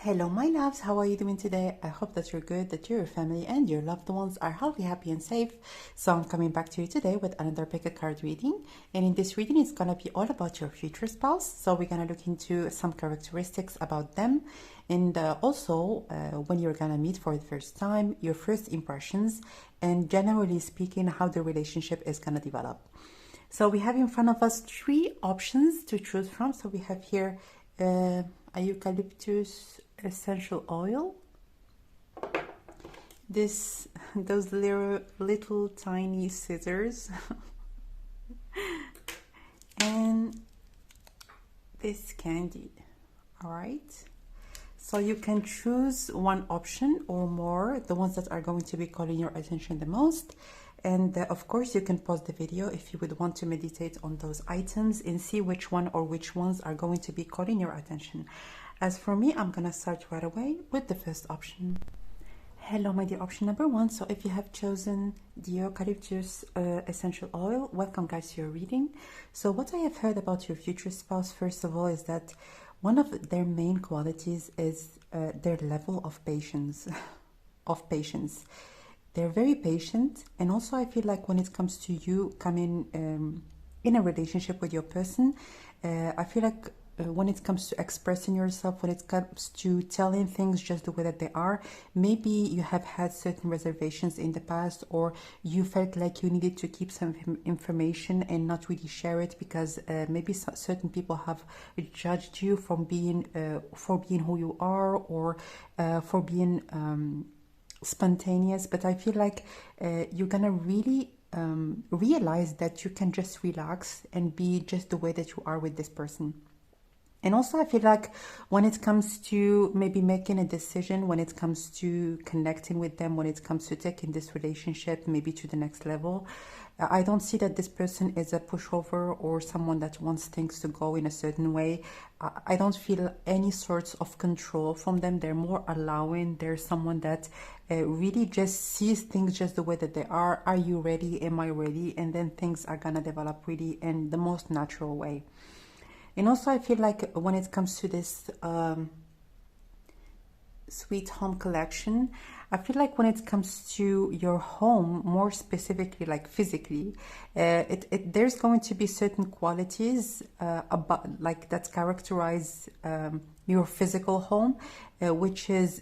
Hello, my loves. How are you doing today? I hope that you're good, that your family and your loved ones are healthy, happy, and safe. So I'm coming back to you today with another pick a card reading. And in this reading, it's going to be all about your future spouse. So we're going to look into some characteristics about them. And also, when you're going to meet for the first time, your first impressions, and generally speaking, how the relationship is going to develop. So we have in front of us three options to choose from. So we have here a eucalyptus essential oil, those little tiny scissors, and this candy. All right, so you can choose one option or more, the ones that are going to be calling your attention the most. And of course, you can pause the video if you would want to meditate on those items and see which one or which ones are going to be calling your attention. As for me, I'm gonna start right away with the first option. Hello, my dear, option number one. So if you have chosen the eucalyptus essential oil, welcome guys to your reading. So what I have heard about your future spouse, first of all, is that one of their main qualities is their level of patience. They're very patient, and also I feel like when it comes to you coming in a relationship with your person, I feel like when it comes to expressing yourself, when it comes to telling things just the way that they are, maybe you have had certain reservations in the past, or you felt like you needed to keep some information and not really share it because maybe certain people have judged you for being who you are, or for being spontaneous. But I feel like you're gonna really realize that you can just relax and be just the way that you are with this person. And also I feel like when it comes to maybe making a decision, when it comes to connecting with them, when it comes to taking this relationship maybe to the next level, I don't see that this person is a pushover or someone that wants things to go in a certain way. I don't feel any sorts of control from them. They're more allowing. They're someone that really just sees things just the way that they are. Are you ready? Am I ready? And then things are gonna develop really in the most natural way. And also I feel like when it comes to this sweet home collection, I feel like when it comes to your home, more specifically like physically, there's going to be certain qualities about like that characterize your physical home, which is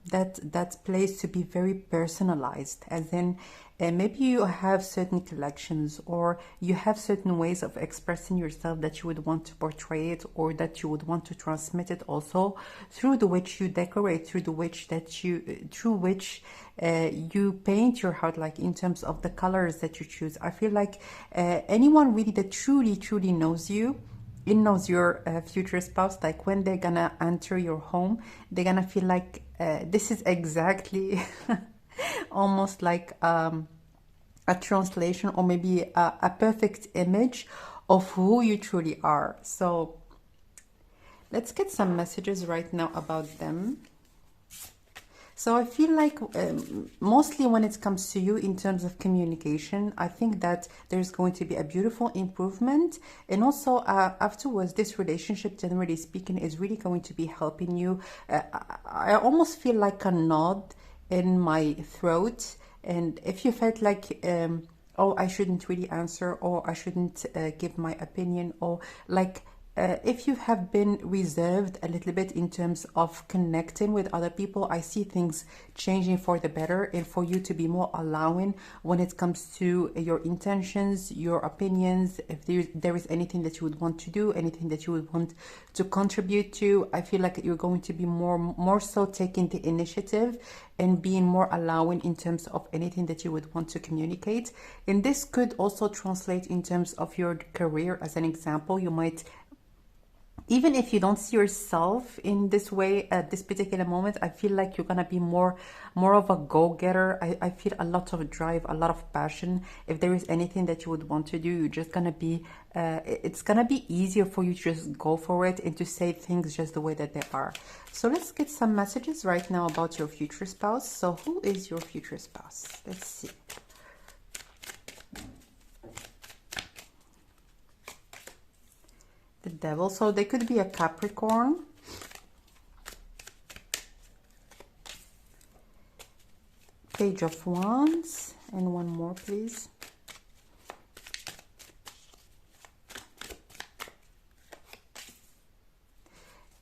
that place to be very personalized, as in maybe you have certain collections, or you have certain ways of expressing yourself that you would want to portray it, or that you would want to transmit it also through the which you decorate, through which you paint your heart, like in terms of the colors that you choose. I feel like anyone really that truly knows you, it knows your future spouse, like when they're gonna enter your home, they're gonna feel like this is exactly almost like a translation, or maybe a perfect image of who you truly are. So let's get some messages right now about them. So I feel like mostly when it comes to you in terms of communication, I think that there's going to be a beautiful improvement. And also afterwards, this relationship, generally speaking, is really going to be helping you. I almost feel like a nod in my throat. And if you felt like, oh, I shouldn't really answer, or I shouldn't give my opinion, or like, if you have been reserved a little bit in terms of connecting with other people, I see things changing for the better, and for you to be more allowing when it comes to your intentions, your opinions. If there is anything that you would want to do, anything that you would want to contribute to, I feel like you're going to be more so taking the initiative and being more allowing in terms of anything that you would want to communicate. And this could also translate in terms of your career. As an example, you might, even if you don't see yourself in this way at this particular moment, I feel like you're gonna be more of a go-getter. I feel a lot of drive, a lot of passion. If there is anything that you would want to do, you're just gonna be it's gonna be easier for you to just go for it and to say things just the way that they are. So let's get some messages right now about your future spouse. So who is your future spouse? Let's see. The Devil. So they could be a Capricorn, Page of Wands, and one more, please.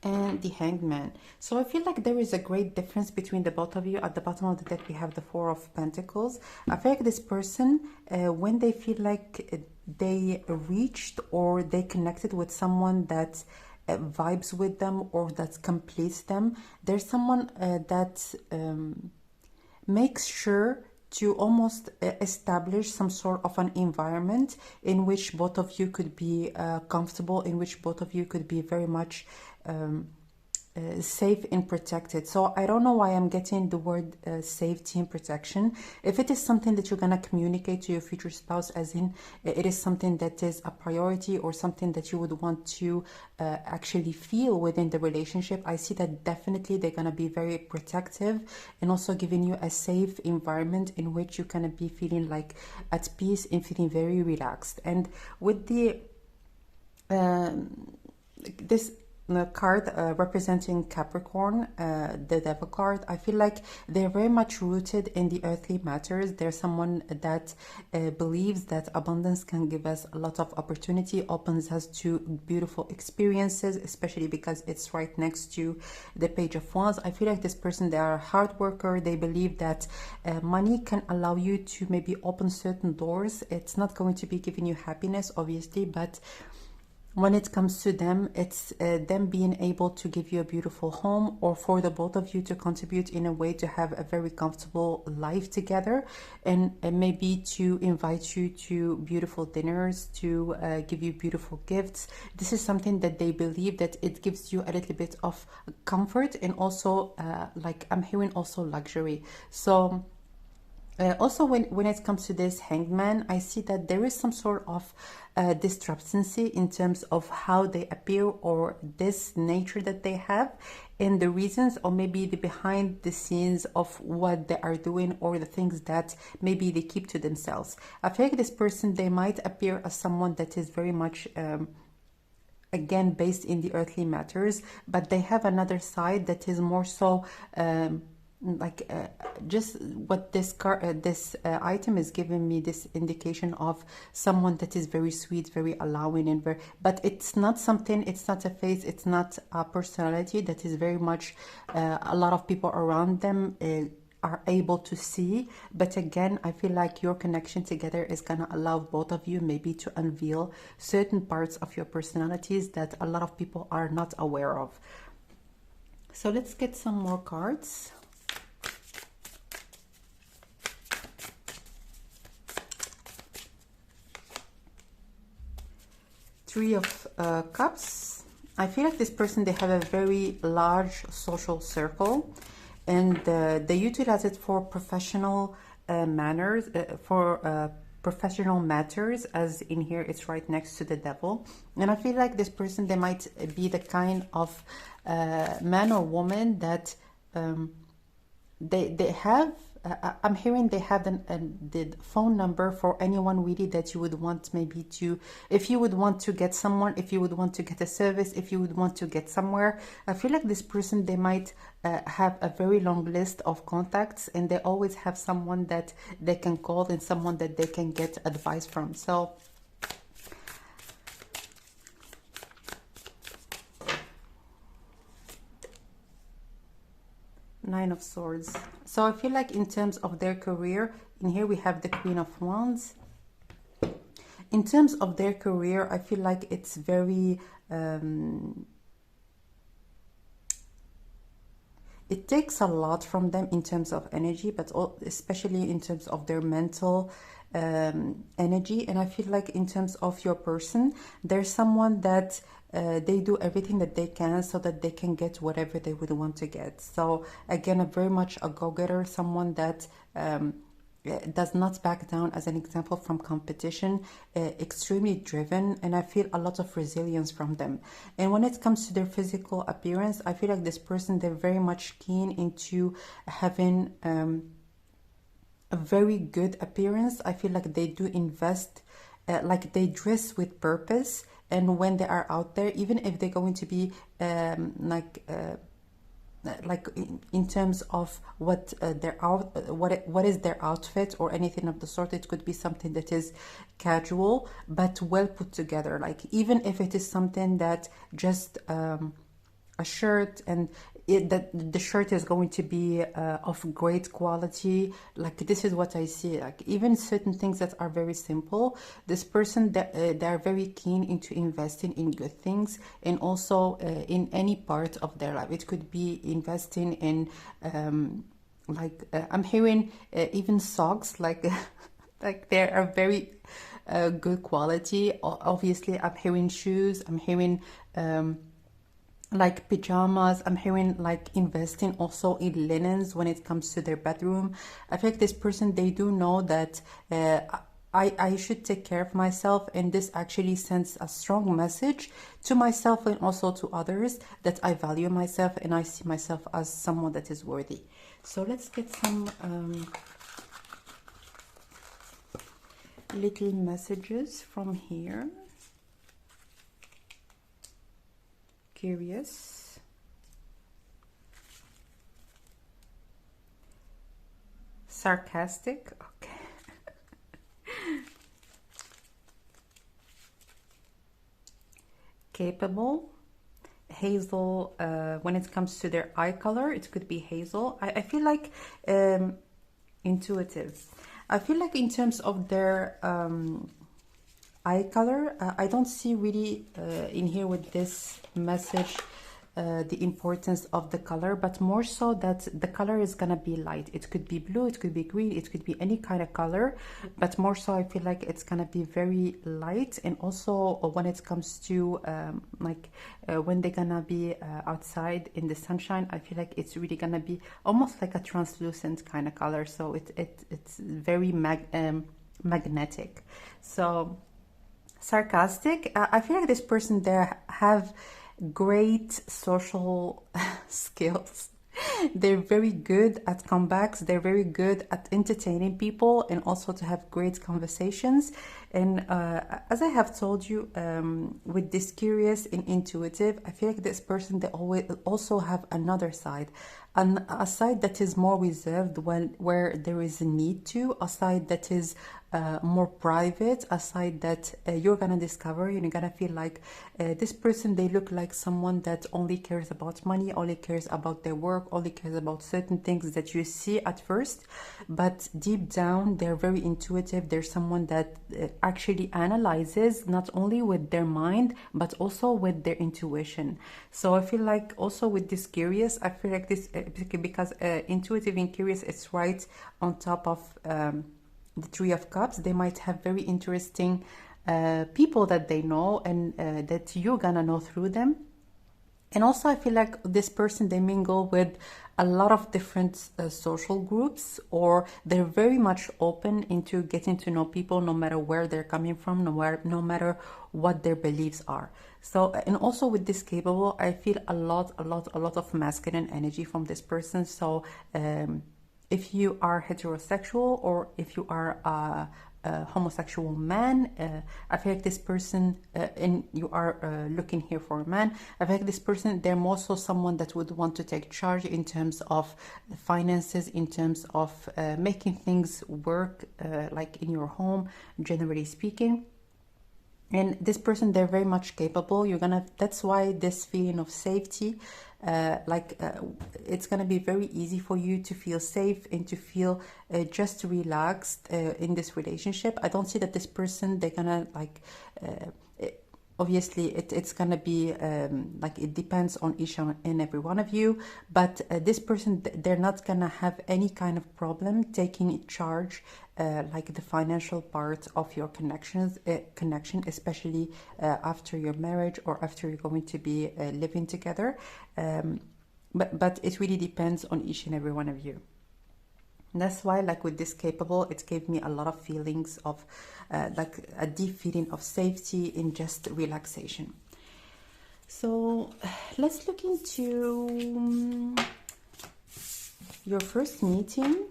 And the Hanged Man. So I feel like there is a great difference between the both of you. At the bottom of the deck, we have the Four of Pentacles. I feel like this person, when they feel like they reached or they connected with someone that vibes with them or that completes them, there's someone that makes sure to almost establish some sort of an environment in which both of you could be comfortable, in which both of you could be very much safe and protected. So I don't know why I'm getting the word safety and protection. If it is something that you're going to communicate to your future spouse, as in it is something that is a priority or something that you would want to actually feel within the relationship, I see that definitely they're going to be very protective and also giving you a safe environment in which you're going to be feeling like at peace and feeling very relaxed. And with the this card representing Capricorn, the Devil card, I feel like they're very much rooted in the earthly matters. They're someone that believes that abundance can give us a lot of opportunity, opens us to beautiful experiences, especially because it's right next to the Page of Wands. I feel like this person, they are a hard worker. They believe that money can allow you to maybe open certain doors. It's not going to be giving you happiness, obviously, but when it comes to them, it's them being able to give you a beautiful home, or for the both of you to contribute in a way to have a very comfortable life together, and maybe to invite you to beautiful dinners, to give you beautiful gifts. This is something that they believe that it gives you a little bit of comfort, and also like I'm hearing also luxury. So also when it comes to this Hanged Man, I see that there is some sort of discrepancy in terms of how they appear, or this nature that they have, and the reasons, or maybe the behind the scenes of what they are doing, or the things that maybe they keep to themselves. I feel like this person, they might appear as someone that is very much again based in the earthly matters, but they have another side that is more so just what this card, this item is giving me, this indication of someone that is very sweet, very allowing, and very, but it's not something, it's not a face, it's not a personality that is very much a lot of people around them are able to see. But again, I feel like your connection together is gonna allow both of you maybe to unveil certain parts of your personalities that a lot of people are not aware of. So let's get some more cards. Three of Cups. I feel like this person, they have a very large social circle, and they utilize it for professional manners, for professional matters, as in here it's right next to the Devil. And I feel like this person, they might be the kind of man or woman that they have I'm hearing they have the phone number for anyone really that you would want maybe to, if you would want to get someone, if you would want to get a service, if you would want to get somewhere. I feel like this person, they might have a very long list of contacts, and they always have someone that they can call and someone that they can get advice from. So Nine of Swords. So I feel like in terms of their career, in here we have the Queen of Wands. In terms of their career, I feel like it's very it takes a lot from them in terms of energy, but especially in terms of their mental energy. And I feel like in terms of your person, there's someone that they do everything that they can so that they can get whatever they would want to get. So again, very much a go-getter, someone that does not back down, as an example, from competition, extremely driven, and I feel a lot of resilience from them. And when it comes to their physical appearance, I feel like this person, they're very much keen into having a very good appearance. I feel like they do invest, like they dress with purpose, and when they are out there, even if they're going to be like in terms of what their out what is their outfit or anything of the sort. It could be something that is casual but well put together, like even if it is something that just a shirt, and that the shirt is going to be of great quality. Like this is what I see, like even certain things that are very simple, this person that they are very keen into investing in good things, and also in any part of their life. It could be investing in I'm hearing even socks, like like they are very good quality. Obviously I'm hearing shoes, I'm hearing like pajamas, I'm hearing like investing also in linens when it comes to their bedroom. I feel like this person, they do know that I should take care of myself, and this actually sends a strong message to myself and also to others that I value myself and I see myself as someone that is worthy. So let's get some little messages from here. Curious, sarcastic, okay, capable, hazel. When it comes to their eye color, it could be hazel. I feel like intuitive. I feel like in terms of their eye color, I don't see really in here with this message the importance of the color, but more so that the color is gonna be light. It could be blue, it could be green, it could be any kind of color, but more so I feel like it's gonna be very light. And also when it comes to when they're gonna be outside in the sunshine, I feel like it's really gonna be almost like a translucent kind of color. So it's very magnetic. So sarcastic. I feel like this person there have great social skills. They're very good at comebacks. They're very good at entertaining people and also to have great conversations. And as I have told you, with this curious and intuitive, I feel like this person, they always also have another side, and a side that is more reserved where there is a need to, a side that is more private, a side that you're gonna discover, and you're gonna feel like this person, they look like someone that only cares about money, only cares about their work, only cares about certain things that you see at first, but deep down they're very intuitive. They're someone that actually analyzes not only with their mind but also with their intuition. So I feel like also with this curious, I feel like this because intuitive and curious, it's right on top of the Three of Cups. They might have very interesting people that they know, and that you're gonna know through them. And also I feel like this person, they mingle with a lot of different social groups, or they're very much open into getting to know people, no matter where they're coming from, no matter what their beliefs are. So, and also with this capable, I feel a lot of masculine energy from this person. So if you are heterosexual, or if you are a homosexual man, I feel like this person, and you are looking here for a man, I feel like this person, they're also someone that would want to take charge in terms of finances, in terms of making things work, like in your home, generally speaking. And this person, they're very much capable. That's why this feeling of safety, it's gonna be very easy for you to feel safe and to feel just relaxed in this relationship. I don't see that this person, they're gonna obviously it's gonna be it depends on each and every one of you, but this person, they're not gonna have any kind of problem taking charge, like the financial part of your connection, especially after your marriage, or after you're going to be living together. But it really depends on each and every one of you. That's why, like with this capable, it gave me a lot of feelings of like a deep feeling of safety and just relaxation. So let's look into your first meeting.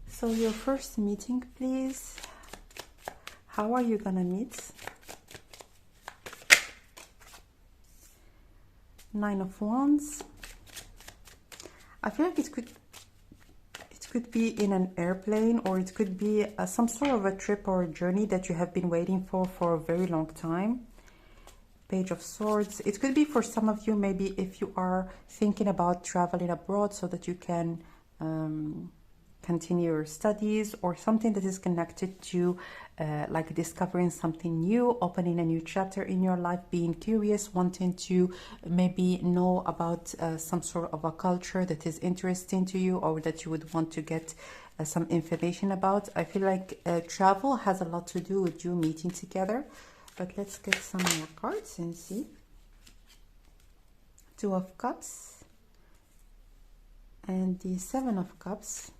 So your first meeting, please. How are you gonna meet? Nine of Wands. I feel like it could be in an airplane, or it could be some sort of a trip or a journey that you have been waiting for a very long time. Page of Swords. It could be for some of you, maybe if you are thinking about traveling abroad so that you can continue your studies, or something that is connected to like discovering something new, opening a new chapter in your life, being curious, wanting to maybe know about some sort of a culture that is interesting to you, or that you would want to get some information about. I feel like travel has a lot to do with you meeting together. But let's get some more cards and see. Two of Cups and the Seven of Cups.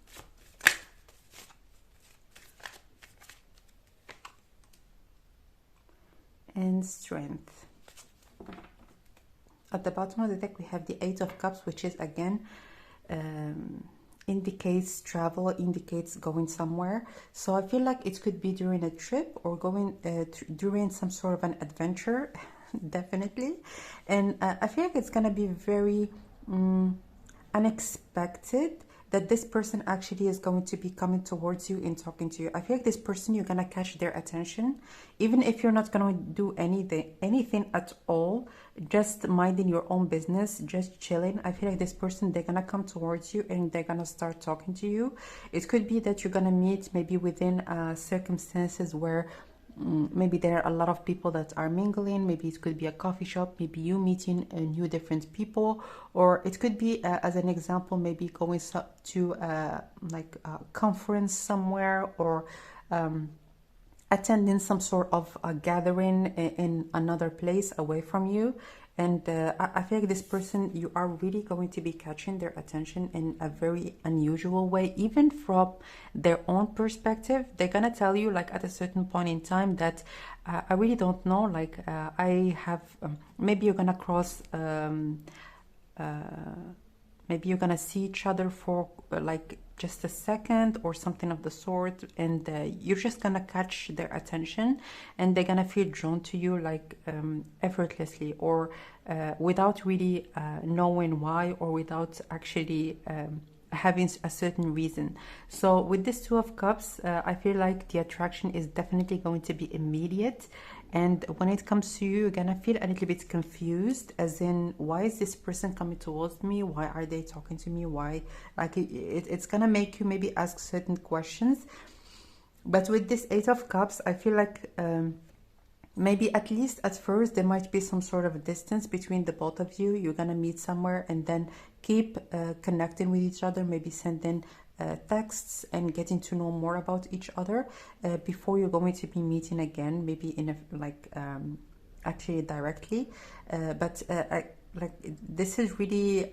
And Strength. At the bottom of the deck we have the Eight of Cups, which is again indicates travel, indicates going somewhere. So I feel like it could be during a trip, or going during some sort of an adventure. Definitely. And I feel like it's gonna be very unexpected that this person actually is going to be coming towards you and talking to you. I feel like this person, you're gonna catch their attention, even if you're not gonna do anything at all, just minding your own business, just chilling. I feel like this person, they're gonna come towards you and they're gonna start talking to you. It could be that you're gonna meet maybe within circumstances where maybe there are a lot of people that are mingling. Maybe it could be a coffee shop, maybe you meeting new different people, or it could be as an example, maybe going to like a conference somewhere, or attending some sort of a gathering in another place away from you. And I feel like this person, you are really going to be catching their attention in a very unusual way. Even from their own perspective, they're gonna tell you, like, at a certain point in time that I really don't know, like I have maybe you're gonna cross maybe you're gonna see each other for like just a second or something of the sort, and you're just gonna catch their attention, and they're gonna feel drawn to you, like effortlessly, or without really knowing why, or without actually having a certain reason. So with this Two of Cups, I feel like the attraction is definitely going to be immediate. And when it comes to you, you're gonna feel a little bit confused, as in, why is this person coming towards me? Why are they talking to me? Why? Like it's gonna make you maybe ask certain questions. But with this Eight of Cups, I feel like maybe at least at first there might be some sort of a distance between the both of you. You're gonna meet somewhere and then keep connecting with each other, maybe sending texts and getting to know more about each other before you're going to be meeting again, maybe in a like actually directly. But like this is really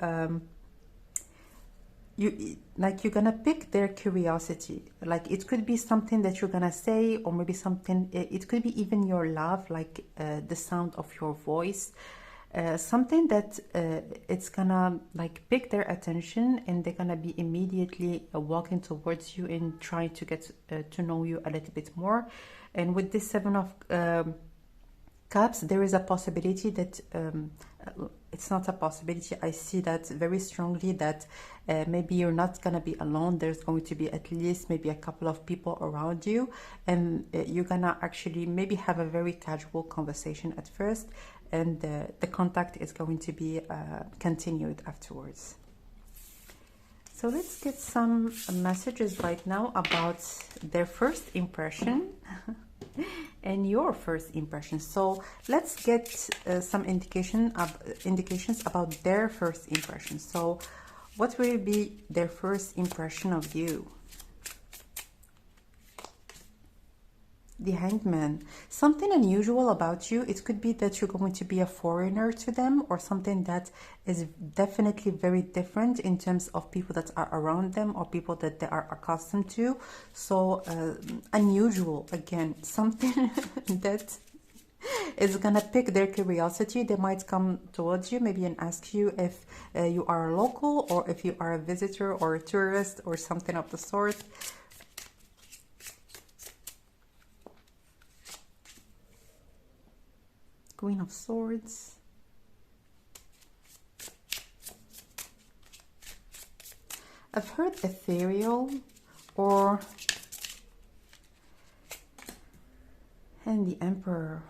you're gonna pick their curiosity. Like it could be something that you're gonna say, or maybe something, it could be even your laugh, like the sound of your voice, something that it's gonna like pick their attention, and they're gonna be immediately walking towards you and trying to get to know you a little bit more. And with this Seven of Cups, there is a possibility that it's not a possibility, I see that very strongly, that maybe you're not gonna be alone. There's going to be at least maybe a couple of people around you, and you're gonna actually maybe have a very casual conversation at first, and the contact is going to be continued afterwards. So let's get some messages right now about their first impression and your first impression. So let's get some indications about their first impression. So what will be their first impression of you? The Hanged Man. Something unusual about you. It could be that you're going to be a foreigner to them, or something that is definitely very different in terms of people that are around them, or people that they are accustomed to. So unusual, again, something that is gonna pick their curiosity. They might come towards you maybe and ask you if you are a local, or if you are a visitor or a tourist, or something of the sort. Queen of Swords. I've heard ethereal or, and the Emperor.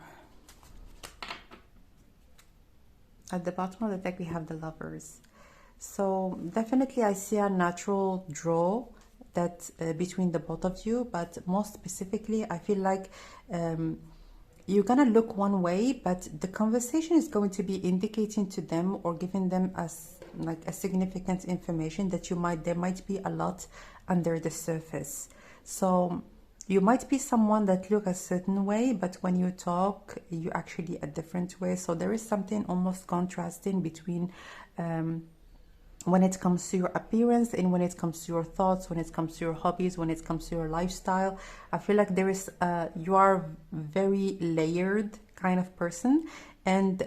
At the bottom of the deck, we have the Lovers. So definitely I see a natural draw that between the both of you, but most specifically, I feel like you're gonna look one way, but the conversation is going to be indicating to them or giving them as like a significant information that there might be a lot under the surface. So you might be someone that look a certain way, but when you talk, you actually a different way. So there is something almost contrasting between when it comes to your appearance and when it comes to your thoughts, when it comes to your hobbies, when it comes to your lifestyle. I feel like there is you are very layered kind of person, and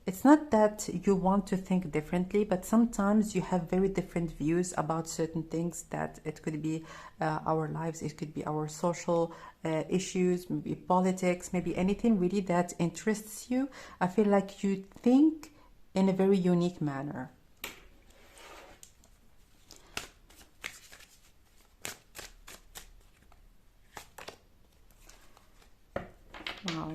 it's not that you want to think differently, but sometimes you have very different views about certain things. That it could be our lives, it could be our social issues, maybe politics, maybe anything really that interests you. I feel like you think in a very unique manner. Wow.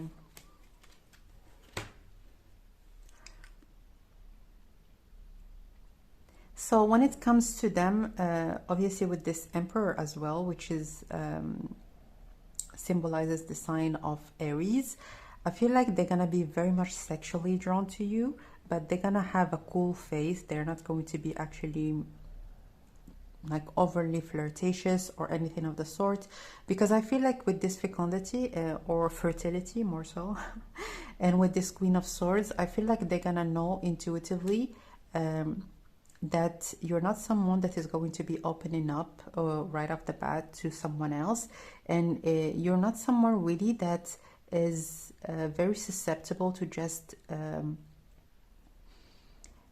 So when it comes to them, obviously with this Emperor as well, which is symbolizes the sign of Aries, I feel like they're gonna be very much sexually drawn to you, but they're gonna have a cool face. They're not going to be actually like overly flirtatious or anything of the sort, because I feel like with this fecundity or fertility more so and with this Queen of Swords, I feel like they're gonna know intuitively that you're not someone that is going to be opening up right off the bat to someone else, and you're not someone really that is very susceptible to just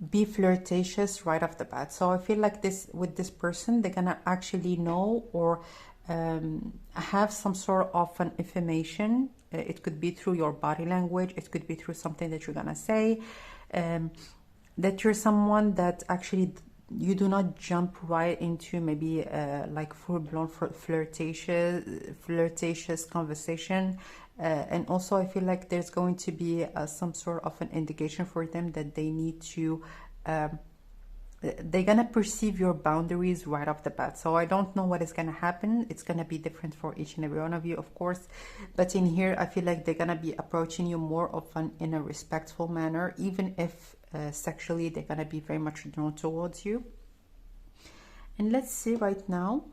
be flirtatious right off the bat. So I feel like with this person, they're gonna actually know or have some sort of an information. It could be through your body language, it could be through something that you're gonna say, that you're someone that actually you do not jump right into maybe like full-blown flirtatious conversation. And also I feel like there's going to be some sort of an indication for them that they need to they're gonna perceive your boundaries right off the bat. So I don't know what is gonna happen. It's gonna be different for each and every one of you, of course, but in here I feel like they're gonna be approaching you more often in a respectful manner, even if sexually they're gonna be very much drawn towards you. And let's see right now,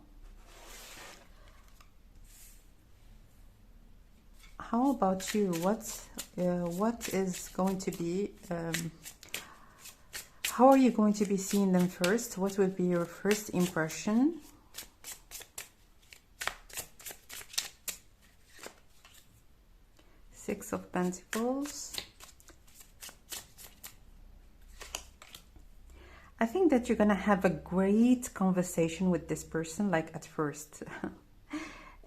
how about you? What is going to be how are you going to be seeing them first? What would be your first impression? Six of Pentacles. I think that you're gonna have a great conversation with this person, like at first.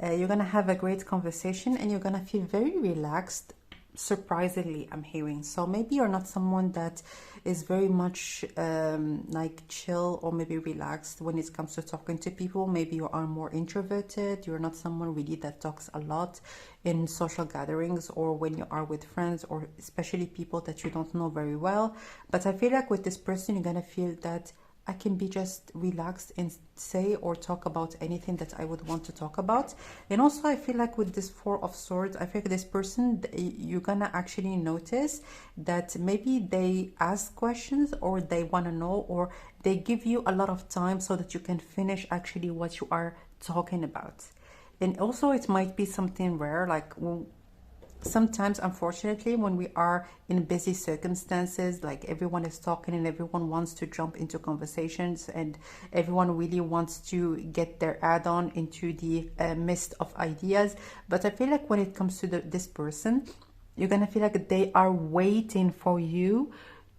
You're gonna have a great conversation and you're gonna feel very relaxed, surprisingly, I'm hearing. So maybe you're not someone that is very much like chill or maybe relaxed when it comes to talking to people. Maybe you are more introverted. You're not someone really that talks a lot in social gatherings or when you are with friends, or especially people that you don't know very well. But I feel like with this person, you're gonna feel that I can be just relaxed and say or talk about anything that I would want to talk about. And also I feel like with this Four of Swords, I feel like this person, you're gonna actually notice that maybe they ask questions or they want to know, or they give you a lot of time so that you can finish actually what you are talking about. And also it might be something rare, like sometimes, unfortunately, when we are in busy circumstances, like everyone is talking and everyone wants to jump into conversations and everyone really wants to get their add-on into the mist of ideas. But I feel like when it comes to this person, you're gonna feel like they are waiting for you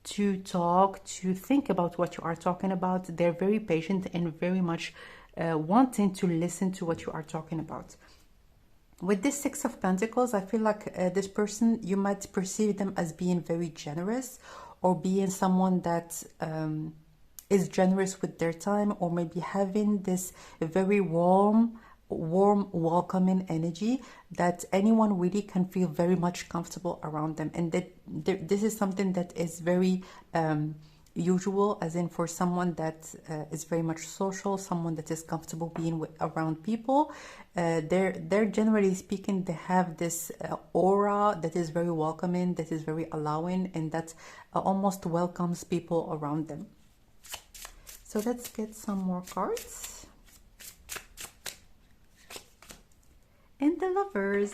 to talk, to think about what you are talking about. They're very patient and very much wanting to listen to what you are talking about. With this Six of Pentacles, I feel like this person, you might perceive them as being very generous or being someone that is generous with their time, or maybe having this very warm, welcoming energy that anyone really can feel very much comfortable around them. And that this is something that is very usual, as in for someone that is very much social, someone that is comfortable being around people. They're generally speaking, they have this aura that is very welcoming, that is very allowing, and that almost welcomes people around them. So let's get some more cards. And the Lovers.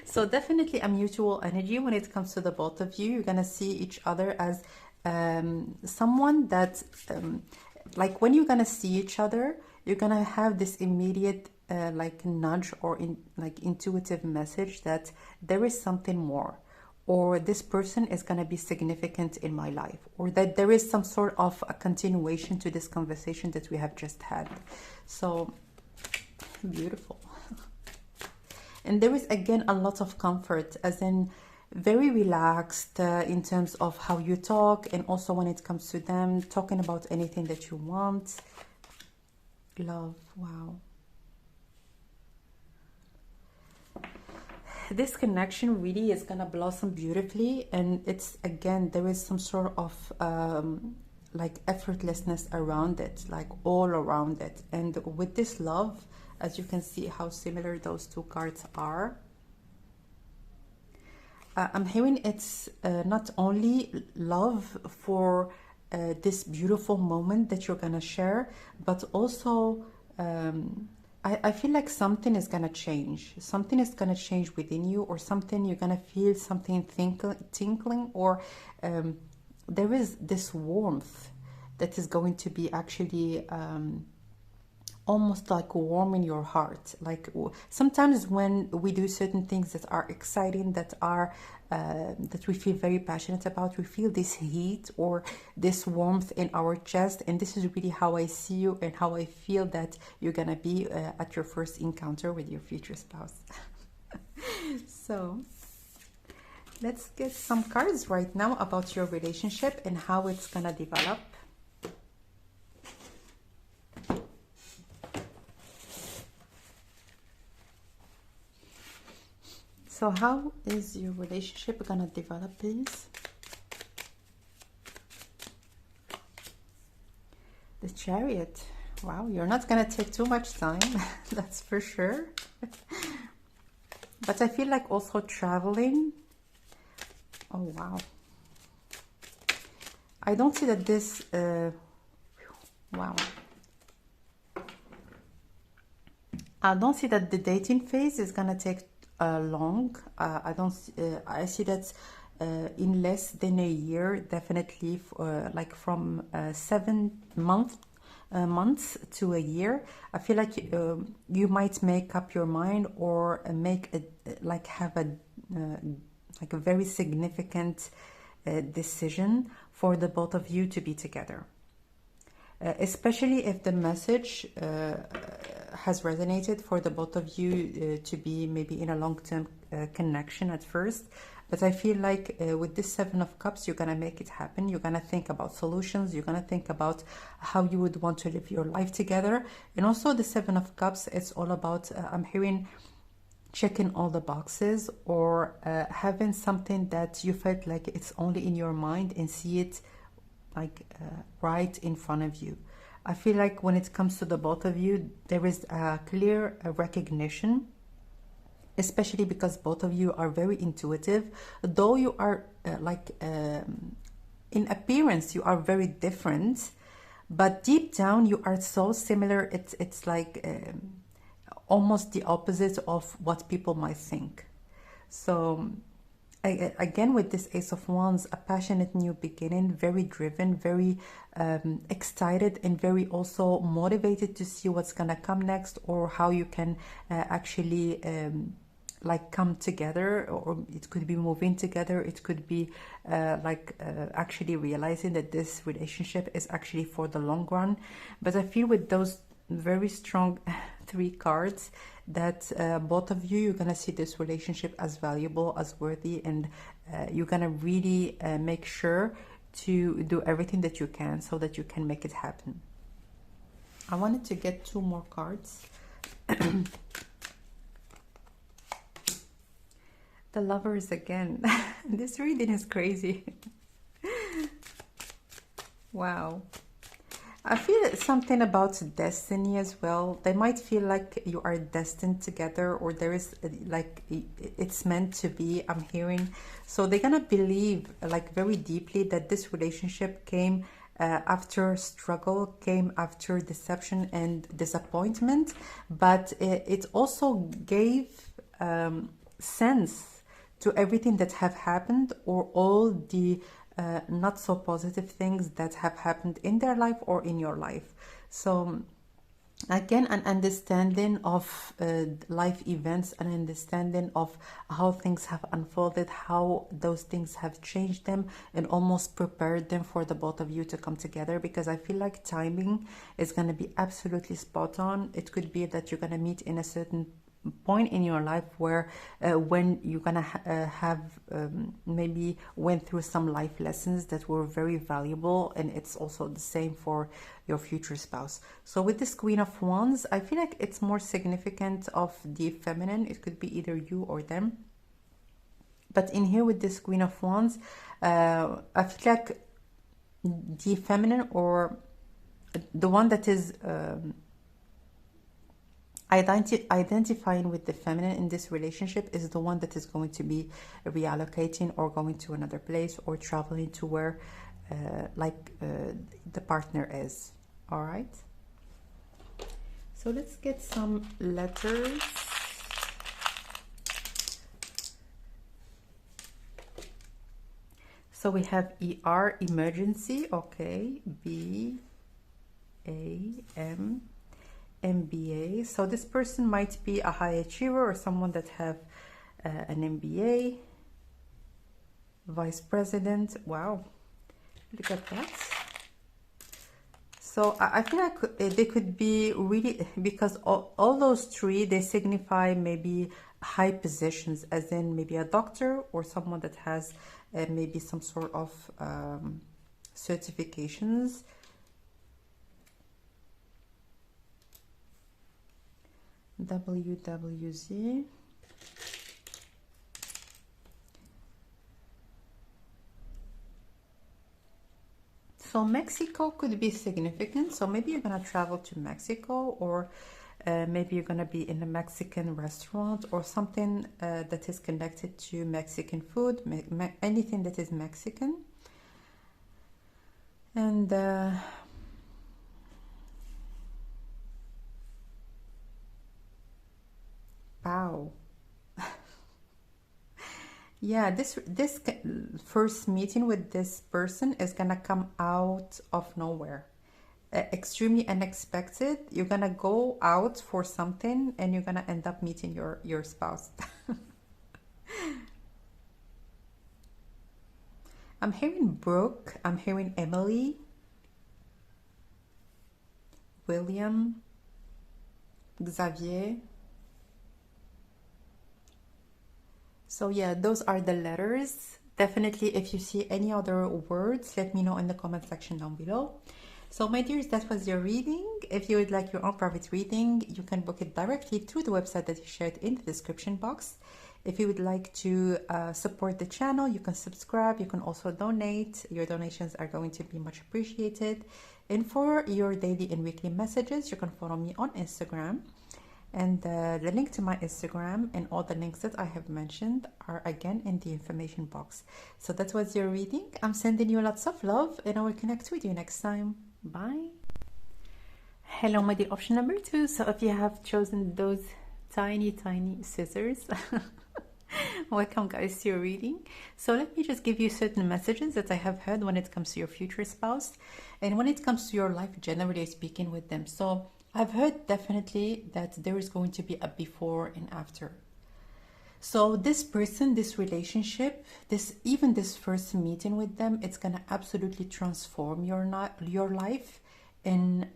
So definitely a mutual energy when it comes to the both of you. You're gonna see each other as someone that like when you're gonna see each other, you're gonna have this immediate like nudge or like intuitive message that there is something more, or this person is gonna be significant in my life, or that there is some sort of a continuation to this conversation that we have just had. So beautiful. And there is again a lot of comfort, as in very relaxed in terms of how you talk, and also when it comes to them talking about anything that you want. Love. Wow. This connection really is gonna blossom beautifully, and it's again, there is some sort of like effortlessness around it, like all around it. And with this love, as you can see how similar those two cards are, I'm hearing it's not only love for this beautiful moment that you're gonna share, but also I feel like something is gonna change. Something is gonna change within you, or something you're gonna feel something tinkling, or there is this warmth that is going to be actually almost like warm in your heart. Like sometimes when we do certain things that are exciting, that are that we feel very passionate about, we feel this heat or this warmth in our chest. And this is really how I see you and how I feel that you're gonna be at your first encounter with your future spouse. So let's get some cards right now about your relationship and how it's gonna develop. So how is your relationship gonna develop, please? The Chariot. Wow, you're not gonna take too much time, that's for sure. But I feel like also traveling. Oh, wow. I don't see that this... wow. I don't see that the dating phase is gonna take long. I see that in less than a year, definitely, like from 7 months to a year. I feel like you might make up your mind, or have a like a very significant decision for the both of you to be together. Especially if the message has resonated for the both of you to be maybe in a long-term connection at first. But I feel like with this Seven of Cups, you're gonna make it happen. You're gonna think about solutions. You're gonna think about how you would want to live your life together. And also the Seven of Cups, it's all about, I'm hearing, checking all the boxes, or having something that you felt like it's only in your mind and see it like right in front of you. I feel like when it comes to the both of you, there is a clear recognition, especially because both of you are very intuitive. Though you are in appearance, you are very different, but deep down you are so similar. It's like almost the opposite of what people might think. So again, with this Ace of Wands, a passionate new beginning, very driven, very excited, and very also motivated to see what's gonna come next, or how you can actually like come together, or it could be moving together, it could be actually realizing that this relationship is actually for the long run. But I feel with those very strong 3 cards that both of you, you're gonna see this relationship as valuable, as worthy, and you're gonna really make sure to do everything that you can so that you can make it happen. I wanted to get 2 more cards. The Lovers again. This reading is crazy. Wow. I feel something about destiny as well. They might feel like you are destined together, or there is like it's meant to be, I'm hearing. So they're gonna believe like very deeply that this relationship came after struggle, came after deception and disappointment, but it also gave sense to everything that have happened, or all the not so positive things that have happened in their life or in your life. So again, an understanding of life events, an understanding of how things have unfolded, how those things have changed them and almost prepared them for the both of you to come together, because I feel like timing is going to be absolutely spot on. It could be that you're going to meet in a certain point in your life where when you're gonna have maybe went through some life lessons that were very valuable, and it's also the same for your future spouse. So with this Queen of Wands, I feel like it's more significant of the feminine. It could be either you or them, but in here with this Queen of Wands, I feel like the feminine, or the one that is identifying with the feminine in this relationship, is the one that is going to be reallocating or going to another place or traveling to where the partner is. All right, so let's get some letters. So we have ER, emergency. Okay, BAM, MBA. So this person might be a high achiever or someone that have an MBA. Vice president. Wow, look at that. So I feel like they could be really, because all those 3, they signify maybe high positions, as in maybe a doctor or someone that has maybe some sort of certifications. WWZ. So Mexico could be significant. So maybe you're going to travel to Mexico, or maybe you're going to be in a Mexican restaurant or something that is connected to Mexican food, anything that is Mexican. And wow. Yeah, this first meeting with this person is gonna come out of nowhere, extremely unexpected. You're gonna go out for something and you're gonna end up meeting your spouse. I'm hearing Brooke, I'm hearing Emily, William, Xavier. So yeah, those are the letters. Definitely, if you see any other words, let me know in the comment section down below. So my dears, that was your reading. If you would like your own private reading, you can book it directly through the website that is shared in the description box. If you would like to support the channel, you can subscribe. You can also donate. Your donations are going to be much appreciated. And for your daily and weekly messages, you can follow me on Instagram. And the link to my Instagram and all the links that I have mentioned are again in the information box. So that was your reading. I'm sending you lots of love, and I will connect with you next time. Bye. Hello, my dear. Option number 2. So if you have chosen those tiny scissors, welcome guys to your reading. So let me just give you certain messages that I have heard when it comes to your future spouse and when it comes to your life, generally speaking, with them. So I've heard definitely that there is going to be a before and after. So this person, this relationship, even this first meeting with them, it's gonna absolutely transform your life in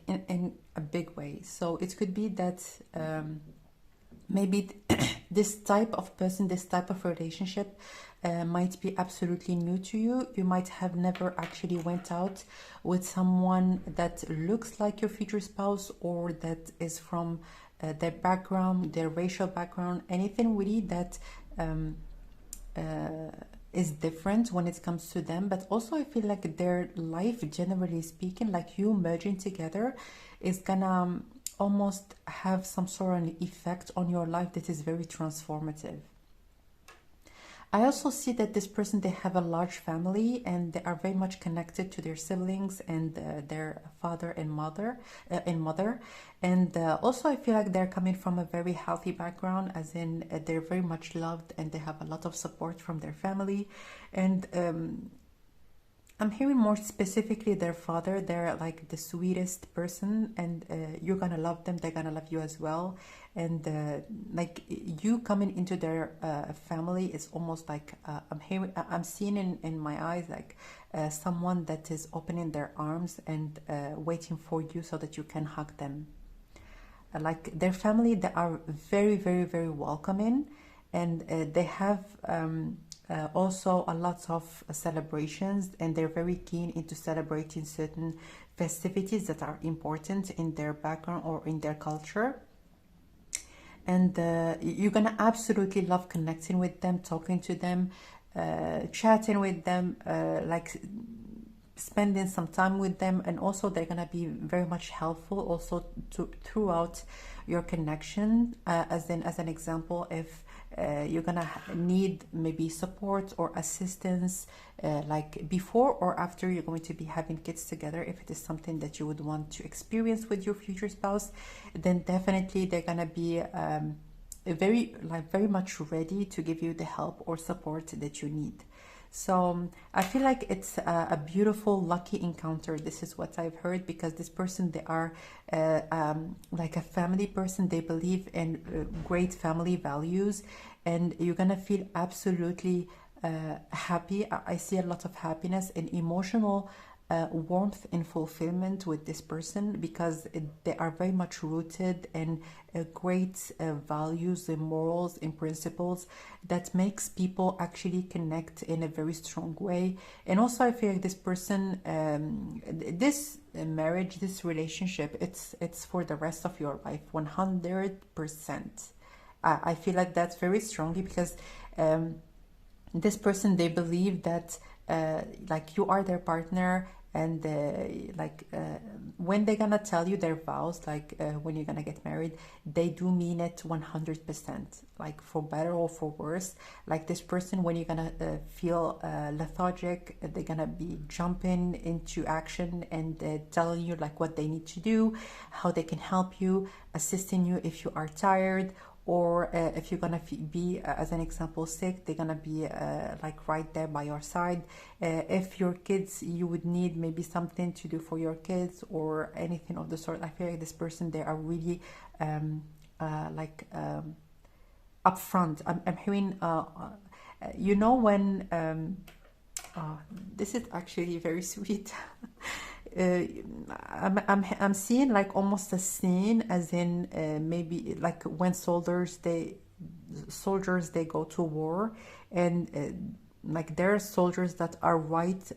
in a big way. So it could be that maybe This type of person, this type of relationship might be absolutely new to you. You might have never actually went out with someone that looks like your future spouse, or that is from their background, their racial background, anything really that is different when it comes to them. But also I feel like their life, generally speaking, like you merging together, is gonna almost have some sort of effect on your life that is very transformative. I also see that this person, they have a large family and they are very much connected to their siblings and their father and mother. And also I feel like they're coming from a very healthy background, as in they're very much loved and they have a lot of support from their family. And I'm hearing more specifically their father. They're like the sweetest person, and you're gonna love them. They're gonna love you as well. And like you coming into their family is almost like I'm seeing in my eyes like someone that is opening their arms and waiting for you so that you can hug them. Like their family, they are very, very, very welcoming, and they have also a lot of celebrations, and they're very keen into celebrating certain festivities that are important in their background or in their culture. And you're gonna absolutely love connecting with them, talking to them, chatting with them, like spending some time with them. And also they're gonna be very much helpful also throughout your connection, as an example, if you're gonna need maybe support or assistance, like before or after you're going to be having kids together. If it is something that you would want to experience with your future spouse, then definitely they're gonna be very much ready to give you the help or support that you need. So I feel like it's a beautiful, lucky encounter. This is what I've heard, because this person, they are like a family person. They believe in great family values, and you're gonna feel absolutely happy. I see a lot of happiness and emotional warmth and fulfillment with this person, because they are very much rooted in great values and morals and principles that makes people actually connect in a very strong way. And also I feel like this person, this marriage, this relationship, it's for the rest of your life, 100%. I feel like that's very strongly, because this person, they believe that like you are their partner, and when they're gonna tell you their vows, like when you're gonna get married, they do mean it 100%, like for better or for worse. Like this person, when you're gonna feel lethargic, they're gonna be jumping into action and telling you like what they need to do, how they can help you, assisting you if you are tired, or if you're gonna be as an example sick, they're gonna be like right there by your side. If your kids, you would need maybe something to do for your kids or anything of the sort, I feel like this person, they are really upfront. I'm hearing you know, when this is actually very sweet. I'm seeing like almost a scene, as in maybe like when soldiers they go to war, and like there are soldiers that are right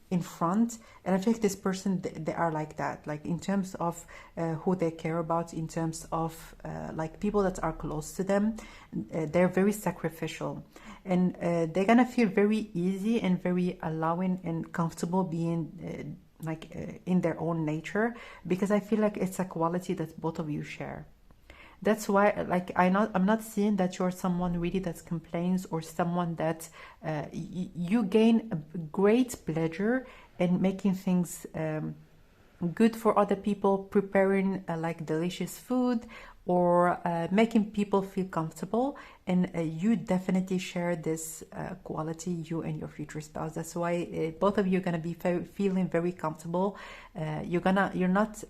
in front, and I think this person, they are like that, like in terms of who they care about, in terms of like people that are close to them. They're very sacrificial, and they're gonna feel very easy and very allowing and comfortable being in their own nature, because I feel like it's a quality that both of you share. That's why, like, I'm not seeing that you're someone really that complains, or someone that you gain a great pleasure in making things good for other people, preparing like delicious food, or making people feel comfortable. And you definitely share this quality, you and your future spouse. That's why both of you are gonna be feeling very comfortable. You're not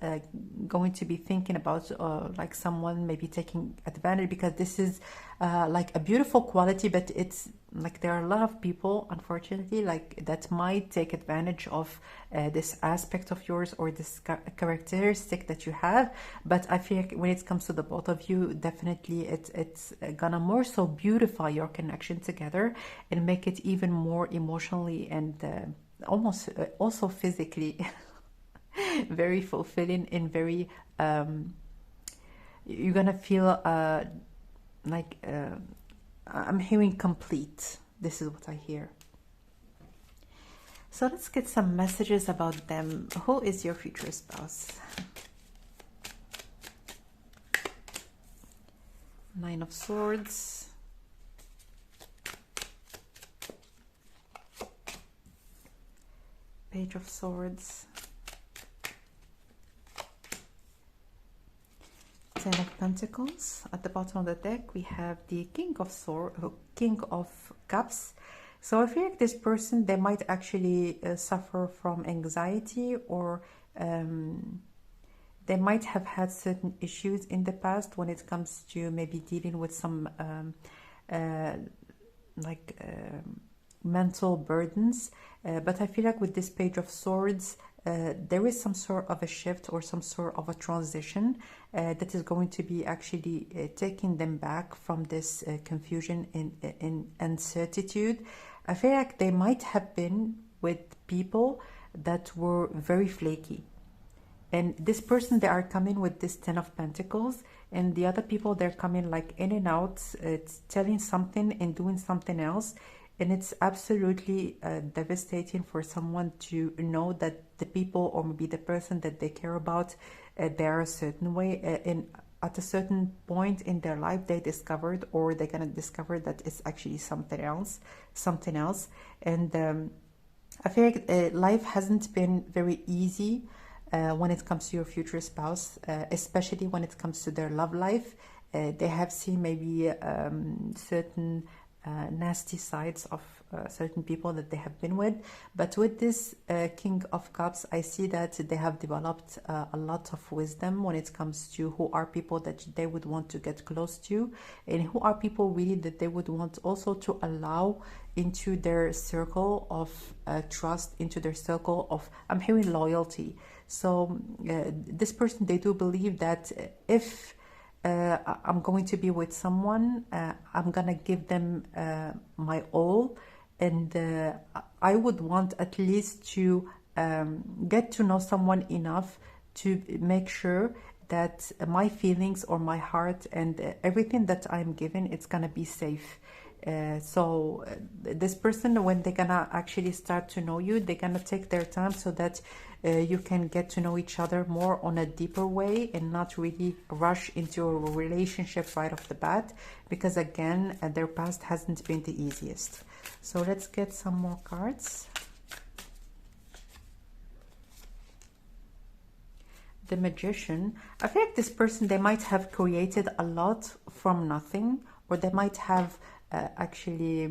going to be thinking about like someone maybe taking advantage, because this is like a beautiful quality, but it's like there are a lot of people, unfortunately, like that might take advantage of this aspect of yours or this characteristic that you have. But I feel like when it comes to the both of you, definitely it's gonna more so beautify your connection together and make it even more emotionally and almost also physically very fulfilling and very you're gonna feel like I'm hearing complete. This is what I hear. So let's get some messages about them. Who is your future spouse? Nine of Swords. Page of Swords. Ten of Pentacles. At the bottom of the deck, we have the King of Cups. So I feel like this person, they might actually suffer from anxiety, or they might have had certain issues in the past when it comes to maybe dealing with some mental burdens. But I feel like with this Page of Swords, there is some sort of a shift or some sort of a transition that is going to be actually taking them back from this confusion and uncertainty. I feel like they might have been with people that were very flaky. And this person, they are coming with this Ten of Pentacles, and the other people, they're coming like in and out, it's telling something and doing something else. And it's absolutely devastating for someone to know that the people, or maybe the person that they care about, they are a certain way. And at a certain point in their life, they discovered, or they're going to discover that it's actually something else. And I feel like life hasn't been very easy when it comes to your future spouse, especially when it comes to their love life. They have seen maybe certain nasty sides of certain people that they have been with. But with this King of Cups, I see that they have developed a lot of wisdom when it comes to who are people that they would want to get close to, and who are people really that they would want also to allow into their circle of trust, into their circle of, I'm hearing, loyalty. So this person, they do believe that if I'm going to be with someone, I'm gonna give them my all, and I would want at least to get to know someone enough to make sure that my feelings or my heart and everything that I'm given, it's gonna be safe. So this person, when they're gonna actually start to know you, they're gonna take their time so that you can get to know each other more on a deeper way, and not really rush into a relationship right off the bat, because again, their past hasn't been the easiest. So let's get some more cards. The Magician. I feel like this person, they might have created a lot from nothing, or they might have actually